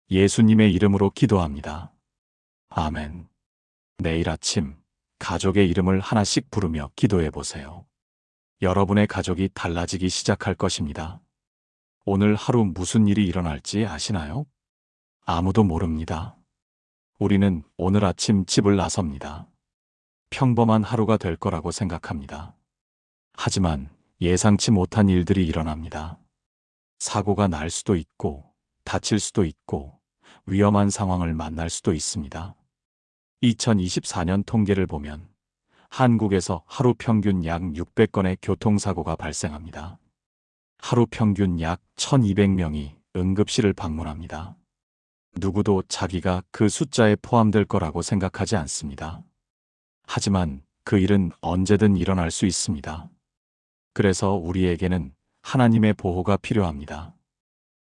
예수님의 이름으로 기도합니다. 아멘. 내일 아침 가족의 이름을 하나씩 부르며 기도해 보세요. 여러분의 가족이 달라지기 시작할 것입니다. 오늘 하루 무슨 일이 일어날지 아시나요? 아무도 모릅니다. 우리는 오늘 아침 집을 나섭니다. 평범한 하루가 될 거라고 생각합니다. 하지만 예상치 못한 일들이 일어납니다. 사고가 날 수도 있고, 다칠 수도 있고, 위험한 상황을 만날 수도 있습니다. 2024년 통계를 보면 한국에서 하루 평균 약 600건의 교통사고가 발생합니다. 하루 평균 약 1200명이 응급실을 방문합니다. 누구도 자기가 그 숫자에 포함될 거라고 생각하지 않습니다. 하지만 그 일은 언제든 일어날 수 있습니다. 그래서 우리에게는 하나님의 보호가 필요합니다.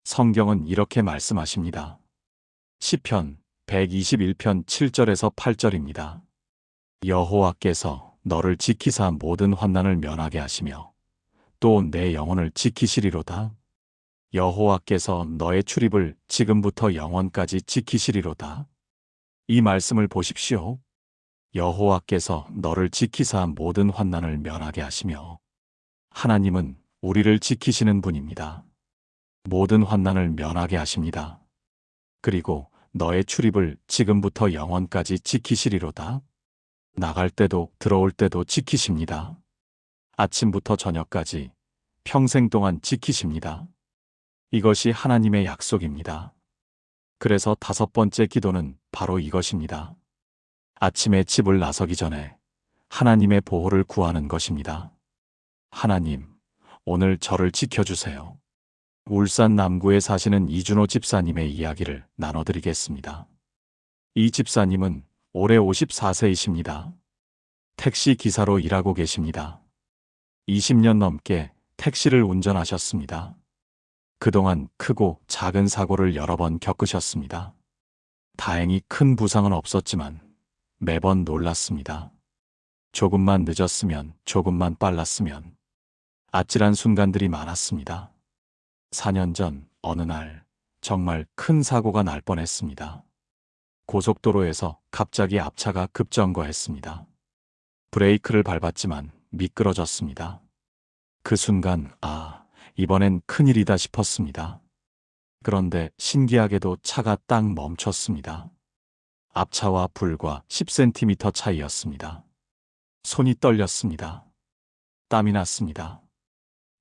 성경은 이렇게 말씀하십니다. 시편 121편 7절에서 8절입니다. 여호와께서 너를 지키사 모든 환난을 면하게 하시며 또 내 영혼을 지키시리로다. 여호와께서 너의 출입을 지금부터 영원까지 지키시리로다. 이 말씀을 보십시오. 여호와께서 너를 지키사 모든 환난을 면하게 하시며, 하나님은 우리를 지키시는 분입니다. 모든 환난을 면하게 하십니다. 그리고 너의 출입을 지금부터 영원까지 지키시리로다. 나갈 때도 들어올 때도 지키십니다. 아침부터 저녁까지 평생 동안 지키십니다. 이것이 하나님의 약속입니다. 그래서 5번째 기도는 바로 이것입니다. 아침에 집을 나서기 전에 하나님의 보호를 구하는 것입니다. 하나님, 오늘 저를 지켜주세요. 울산 남구에 사시는 이준호 집사님의 이야기를 나눠드리겠습니다. 이 집사님은 올해 54세이십니다. 택시 기사로 일하고 계십니다. 20년 넘게 택시를 운전하셨습니다. 그동안 크고 작은 사고를 여러 번 겪으셨습니다. 다행히 큰 부상은 없었지만 매번 놀랐습니다. 조금만 늦었으면, 조금만 빨랐으면. 아찔한 순간들이 많았습니다. 4년 전 어느 날 정말 큰 사고가 날 뻔했습니다. 고속도로에서 갑자기 앞차가 급정거했습니다. 브레이크를 밟았지만 미끄러졌습니다. 그 순간, 이번엔 큰일이다 싶었습니다. 그런데 신기하게도 차가 딱 멈췄습니다. 앞차와 불과 10cm 차이였습니다. 손이 떨렸습니다. 땀이 났습니다.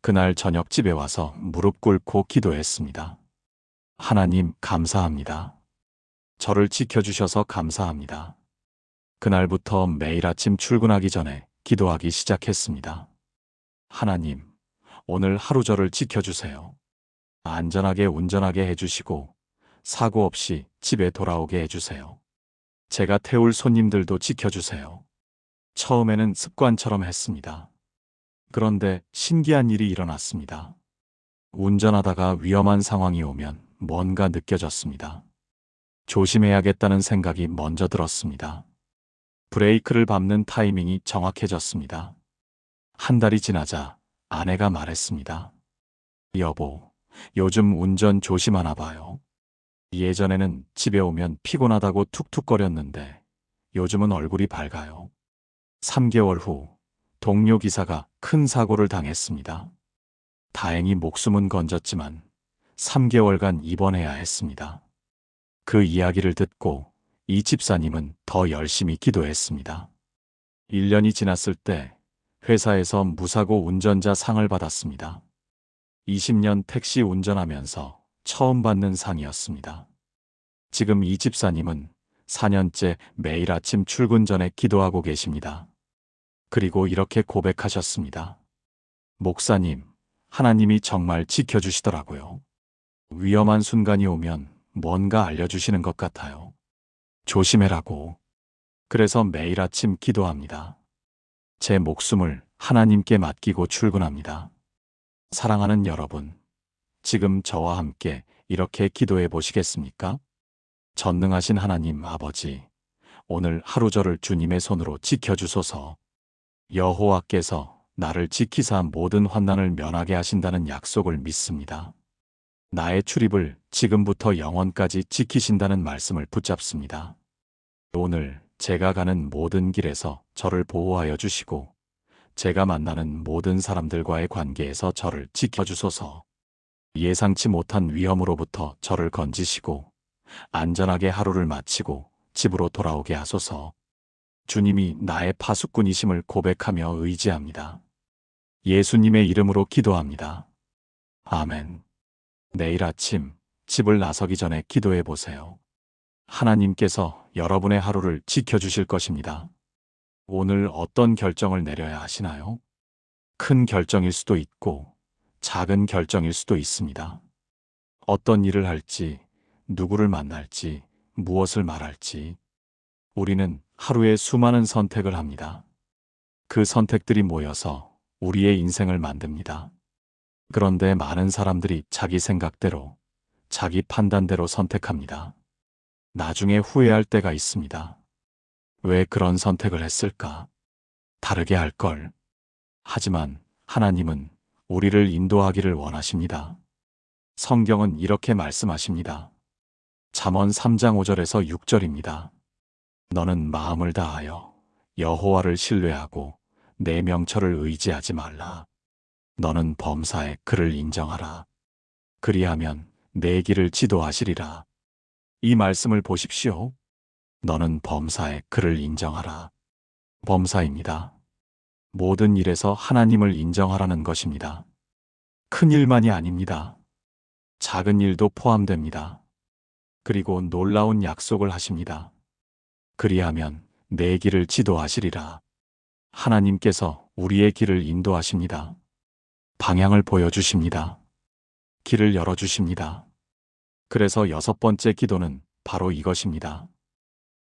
그날 저녁 집에 와서 무릎 꿇고 기도했습니다. 하나님, 감사합니다. 저를 지켜주셔서 감사합니다. 그날부터 매일 아침 출근하기 전에 기도하기 시작했습니다. 하나님, 오늘 하루 저를 지켜주세요. 안전하게 운전하게 해주시고 사고 없이 집에 돌아오게 해주세요. 제가 태울 손님들도 지켜주세요. 처음에는 습관처럼 했습니다. 그런데 신기한 일이 일어났습니다. 운전하다가 위험한 상황이 오면 뭔가 느껴졌습니다. 조심해야겠다는 생각이 먼저 들었습니다. 브레이크를 밟는 타이밍이 정확해졌습니다. 한 달이 지나자 아내가 말했습니다. 여보, 요즘 운전 조심하나 봐요. 예전에는 집에 오면 피곤하다고 툭툭거렸는데 요즘은 얼굴이 밝아요. 3개월 후 동료 기사가 큰 사고를 당했습니다. 다행히 목숨은 건졌지만 3개월간 입원해야 했습니다. 그 이야기를 듣고 이 집사님은 더 열심히 기도했습니다. 1년이 지났을 때 회사에서 무사고 운전자 상을 받았습니다. 20년 택시 운전하면서 처음 받는 상이었습니다. 지금 이 집사님은 4년째 매일 아침 출근 전에 기도하고 계십니다. 그리고 이렇게 고백하셨습니다. 목사님, 하나님이 정말 지켜주시더라고요. 위험한 순간이 오면 뭔가 알려주시는 것 같아요. 조심해라고. 그래서 매일 아침 기도합니다. 제 목숨을 하나님께 맡기고 출근합니다. 사랑하는 여러분, 지금 저와 함께 이렇게 기도해 보시겠습니까? 전능하신 하나님 아버지, 오늘 하루 저를 주님의 손으로 지켜주소서. 여호와께서 나를 지키사 모든 환난을 면하게 하신다는 약속을 믿습니다. 나의 출입을 지금부터 영원까지 지키신다는 말씀을 붙잡습니다. 오늘 제가 가는 모든 길에서 저를 보호하여 주시고 제가 만나는 모든 사람들과의 관계에서 저를 지켜주소서. 예상치 못한 위험으로부터 저를 건지시고 안전하게 하루를 마치고 집으로 돌아오게 하소서. 주님이 나의 파수꾼이심을 고백하며 의지합니다. 예수님의 이름으로 기도합니다. 아멘. 내일 아침 집을 나서기 전에 기도해 보세요. 하나님께서 여러분의 하루를 지켜주실 것입니다. 오늘 어떤 결정을 내려야 하시나요? 큰 결정일 수도 있고 작은 결정일 수도 있습니다. 어떤 일을 할지, 누구를 만날지, 무엇을 말할지. 우리는 하루에 수많은 선택을 합니다. 그 선택들이 모여서 우리의 인생을 만듭니다. 그런데 많은 사람들이 자기 생각대로, 자기 판단대로 선택합니다. 나중에 후회할 때가 있습니다. 왜 그런 선택을 했을까? 다르게 할 걸. 하지만 하나님은 우리를 인도하기를 원하십니다. 성경은 이렇게 말씀하십니다. 잠언 3장 5절에서 6절입니다. 너는 마음을 다하여 여호와를 신뢰하고 내 명철을 의지하지 말라. 너는 범사에 그를 인정하라. 그리하면 내 길을 지도하시리라. 이 말씀을 보십시오. 너는 범사에 그를 인정하라. 범사입니다. 모든 일에서 하나님을 인정하라는 것입니다. 큰 일만이 아닙니다. 작은 일도 포함됩니다. 그리고 놀라운 약속을 하십니다. 그리하면 내 길을 지도하시리라. 하나님께서 우리의 길을 인도하십니다. 방향을 보여주십니다. 길을 열어주십니다. 그래서 6번째 기도는 바로 이것입니다.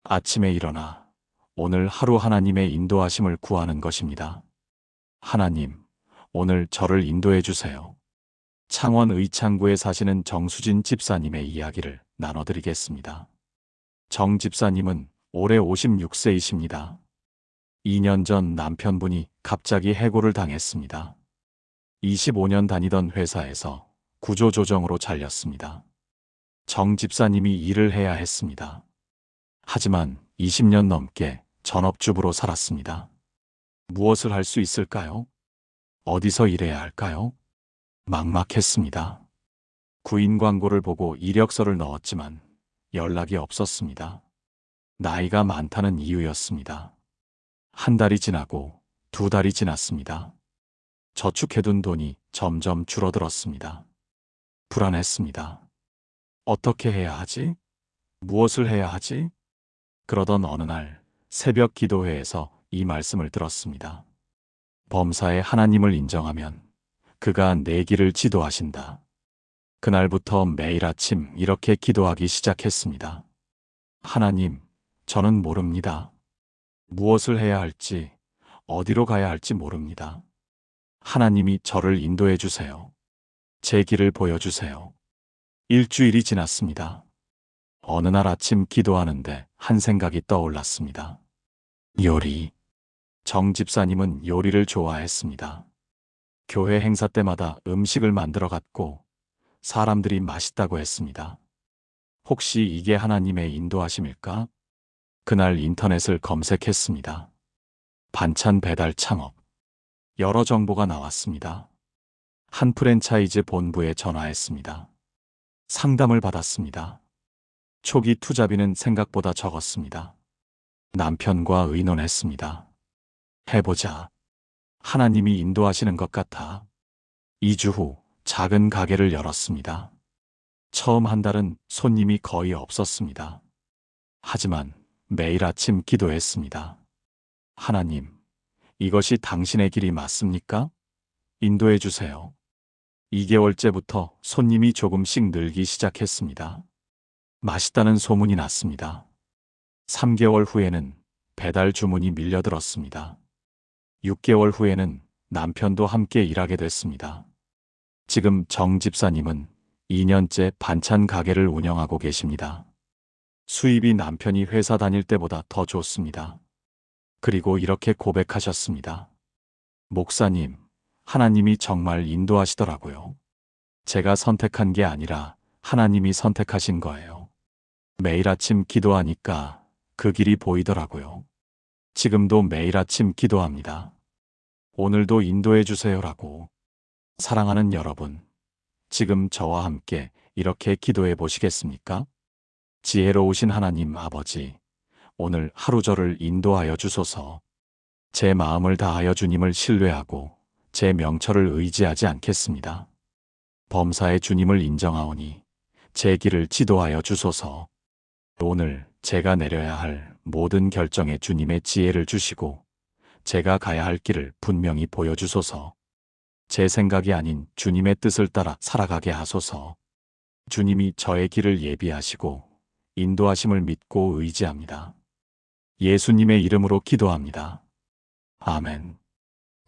아침에 일어나 오늘 하루 하나님의 인도하심을 구하는 것입니다. 하나님, 오늘 저를 인도해 주세요. 창원 의창구에 사시는 정수진 집사님의 이야기를 나눠드리겠습니다. 정 집사님은 올해 56세이십니다. 2년 전 남편분이 갑자기 해고를 당했습니다. 25년 다니던 회사에서 구조조정으로 잘렸습니다. 정 집사님이 일을 해야 했습니다. 하지만 20년 넘게 전업주부로 살았습니다. 무엇을 할 수 있을까요? 어디서 일해야 할까요? 막막했습니다. 구인 광고를 보고 이력서를 넣었지만 연락이 없었습니다. 나이가 많다는 이유였습니다. 한 달이 지나고 2달이 지났습니다. 저축해둔 돈이 점점 줄어들었습니다. 불안했습니다. 어떻게 해야 하지? 무엇을 해야 하지? 그러던 어느 날 새벽 기도회에서 이 말씀을 들었습니다. 범사에 하나님을 인정하면 그가 내 길을 지도하신다. 그날부터 매일 아침 이렇게 기도하기 시작했습니다. 하나님, 저는 모릅니다. 무엇을 해야 할지, 어디로 가야 할지 모릅니다. 하나님이 저를 인도해 주세요. 제 길을 보여주세요. 일주일이 지났습니다. 어느 날 아침 기도하는데 한 생각이 떠올랐습니다. 요리. 정 집사님은 요리를 좋아했습니다. 교회 행사 때마다 음식을 만들어 갔고 사람들이 맛있다고 했습니다. 혹시 이게 하나님의 인도하심일까? 그날 인터넷을 검색했습니다. 반찬 배달 창업. 여러 정보가 나왔습니다. 한 프랜차이즈 본부에 전화했습니다. 상담을 받았습니다. 초기 투자비는 생각보다 적었습니다. 남편과 의논했습니다. 해보자. 하나님이 인도하시는 것 같아. 2주 후 작은 가게를 열었습니다. 처음 한 달은 손님이 거의 없었습니다. 하지만 매일 아침 기도했습니다. 하나님, 이것이 당신의 길이 맞습니까? 인도해 주세요. 2개월째부터 손님이 조금씩 늘기 시작했습니다. 맛있다는 소문이 났습니다. 3개월 후에는 배달 주문이 밀려들었습니다. 6개월 후에는 남편도 함께 일하게 됐습니다. 지금 정 집사님은 2년째 반찬 가게를 운영하고 계십니다. 수입이 남편이 회사 다닐 때보다 더 좋습니다. 그리고 이렇게 고백하셨습니다. 목사님, 하나님이 정말 인도하시더라고요. 제가 선택한 게 아니라 하나님이 선택하신 거예요. 매일 아침 기도하니까 그 길이 보이더라고요. 지금도 매일 아침 기도합니다. 오늘도 인도해 주세요라고. 사랑하는 여러분, 지금 저와 함께 이렇게 기도해 보시겠습니까? 지혜로우신 하나님 아버지, 오늘 하루 저를 인도하여 주소서. 제 마음을 다하여 주님을 신뢰하고 제 명철을 의지하지 않겠습니다. 범사의 주님을 인정하오니 제 길을 지도하여 주소서. 오늘 제가 내려야 할 모든 결정에 주님의 지혜를 주시고 제가 가야 할 길을 분명히 보여주소서. 제 생각이 아닌 주님의 뜻을 따라 살아가게 하소서. 주님이 저의 길을 예비하시고 인도하심을 믿고 의지합니다. 예수님의 이름으로 기도합니다. 아멘.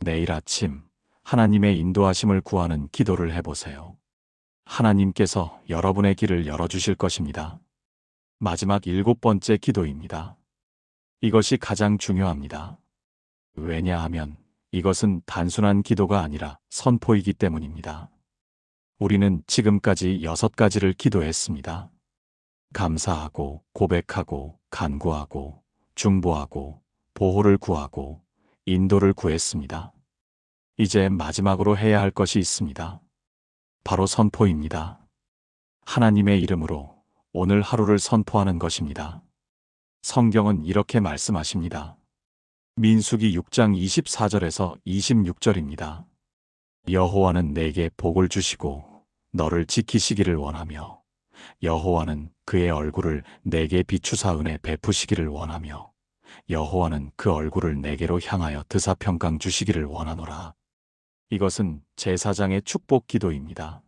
내일 아침 하나님의 인도하심을 구하는 기도를 해보세요. 하나님께서 여러분의 길을 열어주실 것입니다. 마지막 7번째 기도입니다. 이것이 가장 중요합니다. 왜냐하면 이것은 단순한 기도가 아니라 선포이기 때문입니다. 우리는 지금까지 6가지를 기도했습니다. 감사하고, 고백하고, 간구하고, 중보하고, 보호를 구하고, 인도를 구했습니다. 이제 마지막으로 해야 할 것이 있습니다. 바로 선포입니다. 하나님의 이름으로 오늘 하루를 선포하는 것입니다. 성경은 이렇게 말씀하십니다. 민수기 6장 24절에서 26절입니다. 여호와는 내게 복을 주시고 너를 지키시기를 원하며 여호와는 그의 얼굴을 내게 비추사 은혜 베푸시기를 원하며 여호와는 그 얼굴을 내게로 향하여 드사평강 주시기를 원하노라. 이것은 제사장의 축복 기도입니다.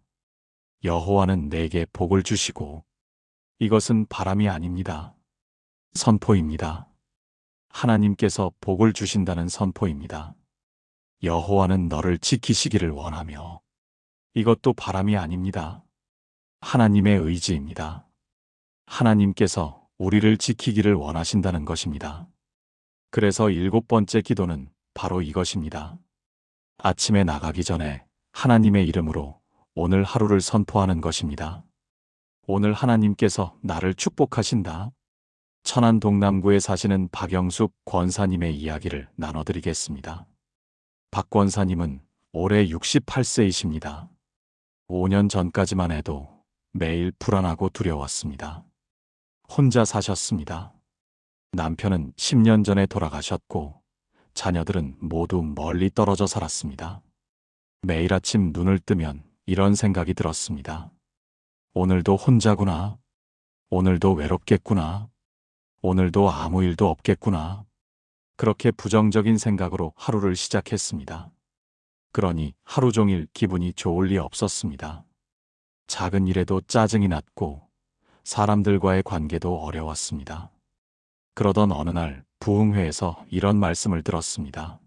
여호와는 내게 복을 주시고 이것은 바람이 아닙니다. 선포입니다. 하나님께서 복을 주신다는 선포입니다. 여호와는 너를 지키시기를 원하며 이것도 바람이 아닙니다. 하나님의 의지입니다. 하나님께서 우리를 지키기를 원하신다는 것입니다. 그래서 7번째 기도는 바로 이것입니다. 아침에 나가기 전에 하나님의 이름으로 오늘 하루를 선포하는 것입니다. 오늘 하나님께서 나를 축복하신다. 천안 동남구에 사시는 박영숙 권사님의 이야기를 나눠드리겠습니다. 박 권사님은 올해 68세이십니다. 5년 전까지만 해도 매일 불안하고 두려웠습니다. 혼자 사셨습니다. 남편은 10년 전에 돌아가셨고 자녀들은 모두 멀리 떨어져 살았습니다. 매일 아침 눈을 뜨면 이런 생각이 들었습니다. 오늘도 혼자구나. 오늘도 외롭겠구나. 오늘도 아무 일도 없겠구나. 그렇게 부정적인 생각으로 하루를 시작했습니다. 그러니 하루 종일 기분이 좋을 리 없었습니다. 작은 일에도 짜증이 났고 사람들과의 관계도 어려웠습니다. 그러던 어느 날 부흥회에서 이런 말씀을 들었습니다.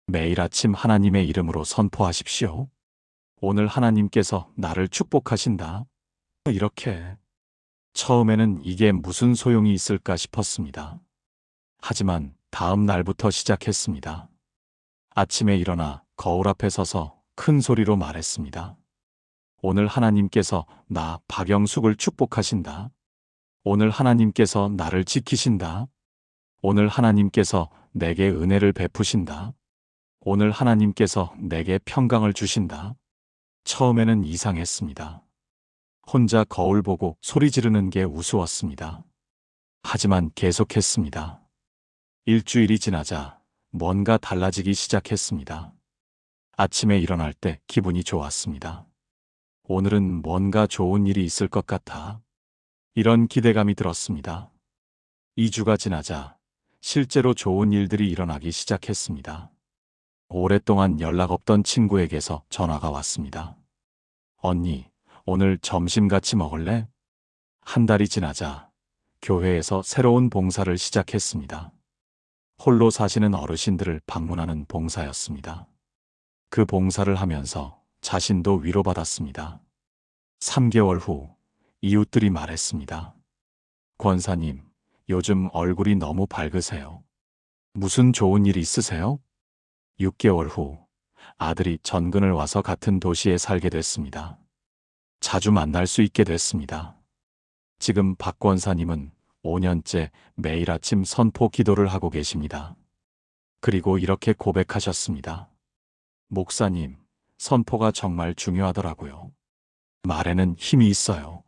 매일 아침 하나님의 이름으로 선포하십시오. 오늘 하나님께서 나를 축복하신다. 이렇게. 처음에는 이게 무슨 소용이 있을까 싶었습니다. 하지만 다음 날부터 시작했습니다. 아침에 일어나 거울 앞에 서서 큰 소리로 말했습니다. 오늘 하나님께서 나 박영숙을 축복하신다. 오늘 하나님께서 나를 지키신다. 오늘 하나님께서 내게 은혜를 베푸신다. 오늘 하나님께서 내게 평강을 주신다. 처음에는 이상했습니다. 혼자 거울 보고 소리 지르는 게 우스웠습니다. 하지만 계속했습니다. 일주일이 지나자 뭔가 달라지기 시작했습니다. 아침에 일어날 때 기분이 좋았습니다. 오늘은 뭔가 좋은 일이 있을 것 같아. 이런 기대감이 들었습니다. 2주가 지나자 실제로 좋은 일들이 일어나기 시작했습니다. 오랫동안 연락 없던 친구에게서 전화가 왔습니다. 언니, 오늘 점심 같이 먹을래? 한 달이 지나자 교회에서 새로운 봉사를 시작했습니다. 홀로 사시는 어르신들을 방문하는 봉사였습니다. 그 봉사를 하면서 자신도 위로받았습니다. 3개월 후 이웃들이 말했습니다. 권사님, 요즘 얼굴이 너무 밝으세요. 무슨 좋은 일 있으세요? 6개월 후 아들이 전근을 와서 같은 도시에 살게 됐습니다. 자주 만날 수 있게 됐습니다. 지금 박 권사님은 5년째 매일 아침 선포 기도를 하고 계십니다. 그리고 이렇게 고백하셨습니다. 목사님, 선포가 정말 중요하더라고요. 말에는 힘이 있어요.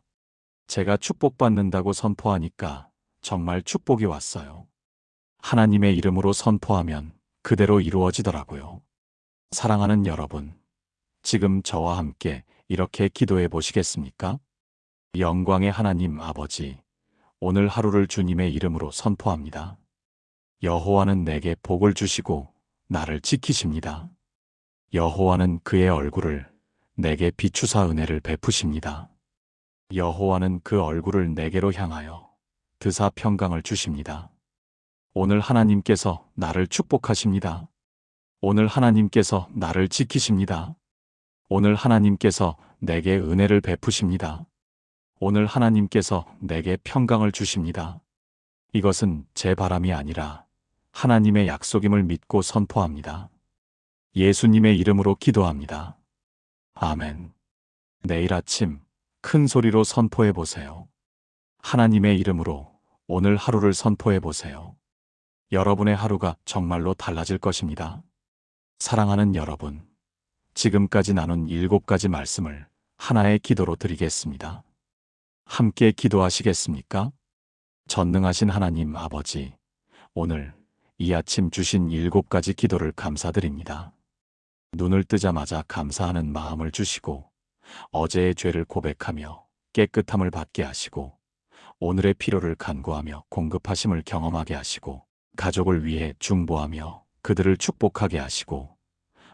제가 축복받는다고 선포하니까 정말 축복이 왔어요. 하나님의 이름으로 선포하면 그대로 이루어지더라고요. 사랑하는 여러분, 지금 저와 함께 이렇게 기도해 보시겠습니까? 영광의 하나님 아버지, 오늘 하루를 주님의 이름으로 선포합니다. 여호와는 내게 복을 주시고 나를 지키십니다. 여호와는 그의 얼굴을 내게 비추사 은혜를 베푸십니다. 여호와는 그 얼굴을 내게로 향하여 드사 평강을 주십니다. 오늘 하나님께서 나를 축복하십니다. 오늘 하나님께서 나를 지키십니다. 오늘 하나님께서 내게 은혜를 베푸십니다. 오늘 하나님께서 내게 평강을 주십니다. 이것은 제 바람이 아니라 하나님의 약속임을 믿고 선포합니다. 예수님의 이름으로 기도합니다. 아멘. 내일 아침 큰 소리로 선포해 보세요. 하나님의 이름으로 오늘 하루를 선포해 보세요. 여러분의 하루가 정말로 달라질 것입니다. 사랑하는 여러분, 지금까지 나눈 7가지 말씀을 하나의 기도로 드리겠습니다. 함께 기도하시겠습니까? 전능하신 하나님 아버지, 오늘 이 아침 주신 7가지 기도를 감사드립니다. 눈을 뜨자마자 감사하는 마음을 주시고 어제의 죄를 고백하며 깨끗함을 받게 하시고 오늘의 필요를 간구하며 공급하심을 경험하게 하시고 가족을 위해 중보하며 그들을 축복하게 하시고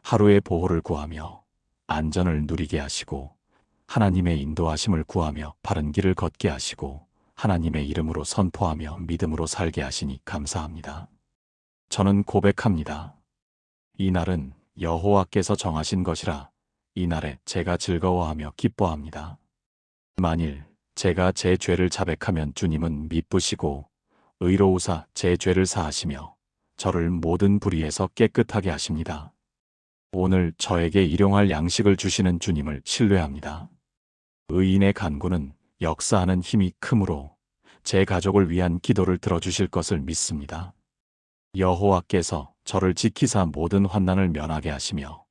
하루의 보호를 구하며 안전을 누리게 하시고 하나님의 인도하심을 구하며 바른 길을 걷게 하시고 하나님의 이름으로 선포하며 믿음으로 살게 하시니 감사합니다. 저는 고백합니다. 이 날은 여호와께서 정하신 것이라 이 날에 제가 즐거워하며 기뻐합니다. 만일 제가 제 죄를 자백하면 주님은 미쁘시고 의로우사 제 죄를 사하시며 저를 모든 불의에서 깨끗하게 하십니다. 오늘 저에게 일용할 양식을 주시는 주님을 신뢰합니다. 의인의 간구는 역사하는 힘이 크므로 제 가족을 위한 기도를 들어주실 것을 믿습니다. 여호와께서 저를 지키사 모든 환난을 면하게 하시며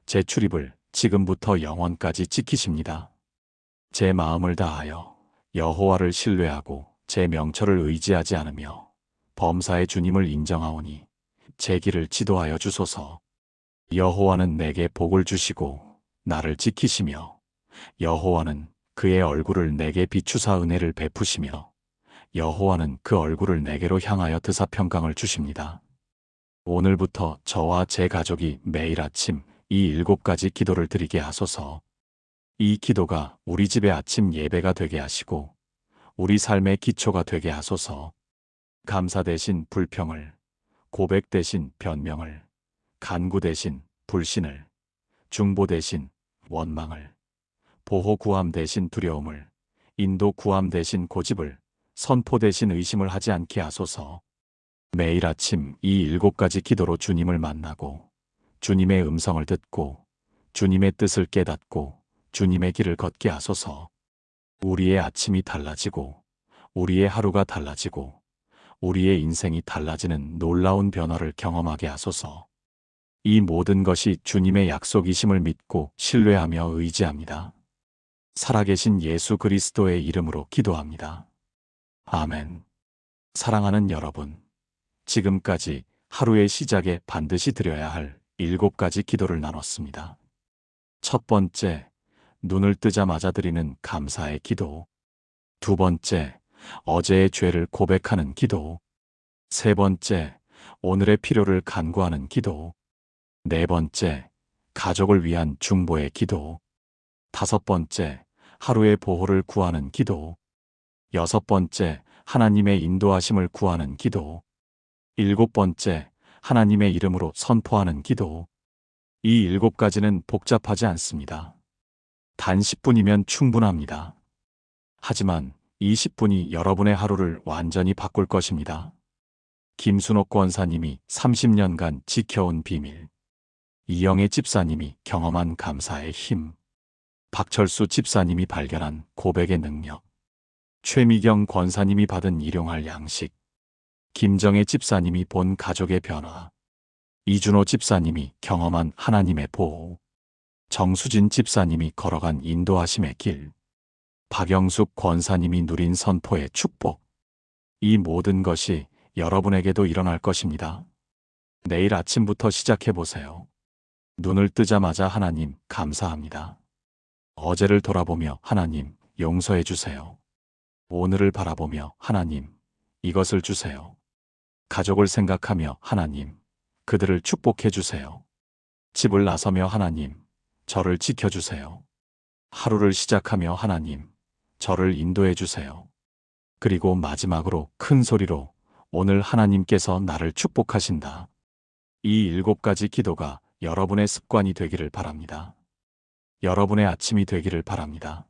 제 출입을 지금부터 영원까지 지키십니다. 제 마음을 다하여 여호와를 신뢰하고 제 명철을 의지하지 않으며 범사의 주님을 인정하오니 제 길을 지도하여 주소서. 여호와는 내게 복을 주시고 나를 지키시며 여호와는 그의 얼굴을 내게 비추사 은혜를 베푸시며 여호와는 그 얼굴을 내게로 향하여 드사 평강을 주십니다. 오늘부터 저와 제 가족이 매일 아침 이 7가지 기도를 드리게 하소서. 이 기도가 우리 집의 아침 예배가 되게 하시고 우리 삶의 기초가 되게 하소서. 감사 대신 불평을, 고백 대신 변명을, 간구 대신 불신을, 중보 대신 원망을, 보호 구함 대신 두려움을, 인도 구함 대신 고집을, 선포 대신 의심을 하지 않게 하소서. 매일 아침 이 7가지 기도로 주님을 만나고 주님의 음성을 듣고 주님의 뜻을 깨닫고 주님의 길을 걷게 하소서. 우리의 아침이 달라지고 우리의 하루가 달라지고 우리의 인생이 달라지는 놀라운 변화를 경험하게 하소서. 이 모든 것이 주님의 약속이심을 믿고 신뢰하며 의지합니다. 살아계신 예수 그리스도의 이름으로 기도합니다. 아멘. 사랑하는 여러분, 지금까지 하루의 시작에 반드시 드려야 할 7가지 기도를 나눴습니다. 첫 번째, 눈을 뜨자마자 드리는 감사의 기도. 두 번째, 어제의 죄를 고백하는 기도. 세 번째, 오늘의 필요를 간구하는 기도. 네 번째, 가족을 위한 중보의 기도. 다섯 번째, 하루의 보호를 구하는 기도. 여섯 번째, 하나님의 인도하심을 구하는 기도. 일곱 번째, 하나님의 이름으로 선포하는 기도. 이 7가지는 복잡하지 않습니다. 단 10분이면 충분합니다. 하지만 이 10분이 여러분의 하루를 완전히 바꿀 것입니다. 김순옥 권사님이 30년간 지켜온 비밀. 이영애 집사님이 경험한 감사의 힘. 박철수 집사님이 발견한 고백의 능력. 최미경 권사님이 받은 일용할 양식. 김정혜 집사님이 본 가족의 변화. 이준호 집사님이 경험한 하나님의 보호. 정수진 집사님이 걸어간 인도하심의 길. 박영숙 권사님이 누린 선포의 축복. 이 모든 것이 여러분에게도 일어날 것입니다. 내일 아침부터 시작해 보세요. 눈을 뜨자마자 하나님 감사합니다. 어제를 돌아보며 하나님 용서해 주세요. 오늘을 바라보며 하나님 이것을 주세요. 가족을 생각하며 하나님 그들을 축복해 주세요. 집을 나서며 하나님 저를 지켜주세요. 하루를 시작하며 하나님 저를 인도해 주세요. 그리고 마지막으로 큰 소리로 오늘 하나님께서 나를 축복하신다. 이 7가지 기도가 여러분의 습관이 되기를 바랍니다. 여러분의 아침이 되기를 바랍니다.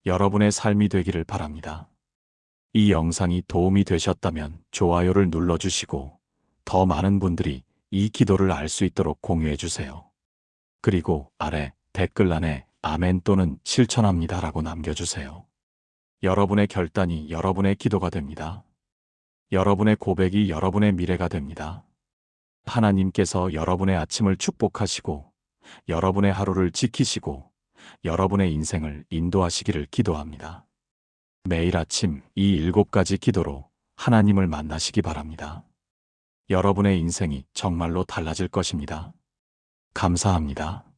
여러분의 삶이 되기를 바랍니다. 이 영상이 도움이 되셨다면 좋아요를 눌러주시고 더 많은 분들이 이 기도를 알 수 있도록 공유해 주세요. 그리고 아래 댓글란에 아멘 또는 실천합니다 라고 남겨주세요. 여러분의 결단이 여러분의 기도가 됩니다. 여러분의 고백이 여러분의 미래가 됩니다. 하나님께서 여러분의 아침을 축복하시고 여러분의 하루를 지키시고 여러분의 인생을 인도하시기를 기도합니다. 매일 아침 이 7가지 기도로 하나님을 만나시기 바랍니다. 여러분의 인생이 정말로 달라질 것입니다. 감사합니다.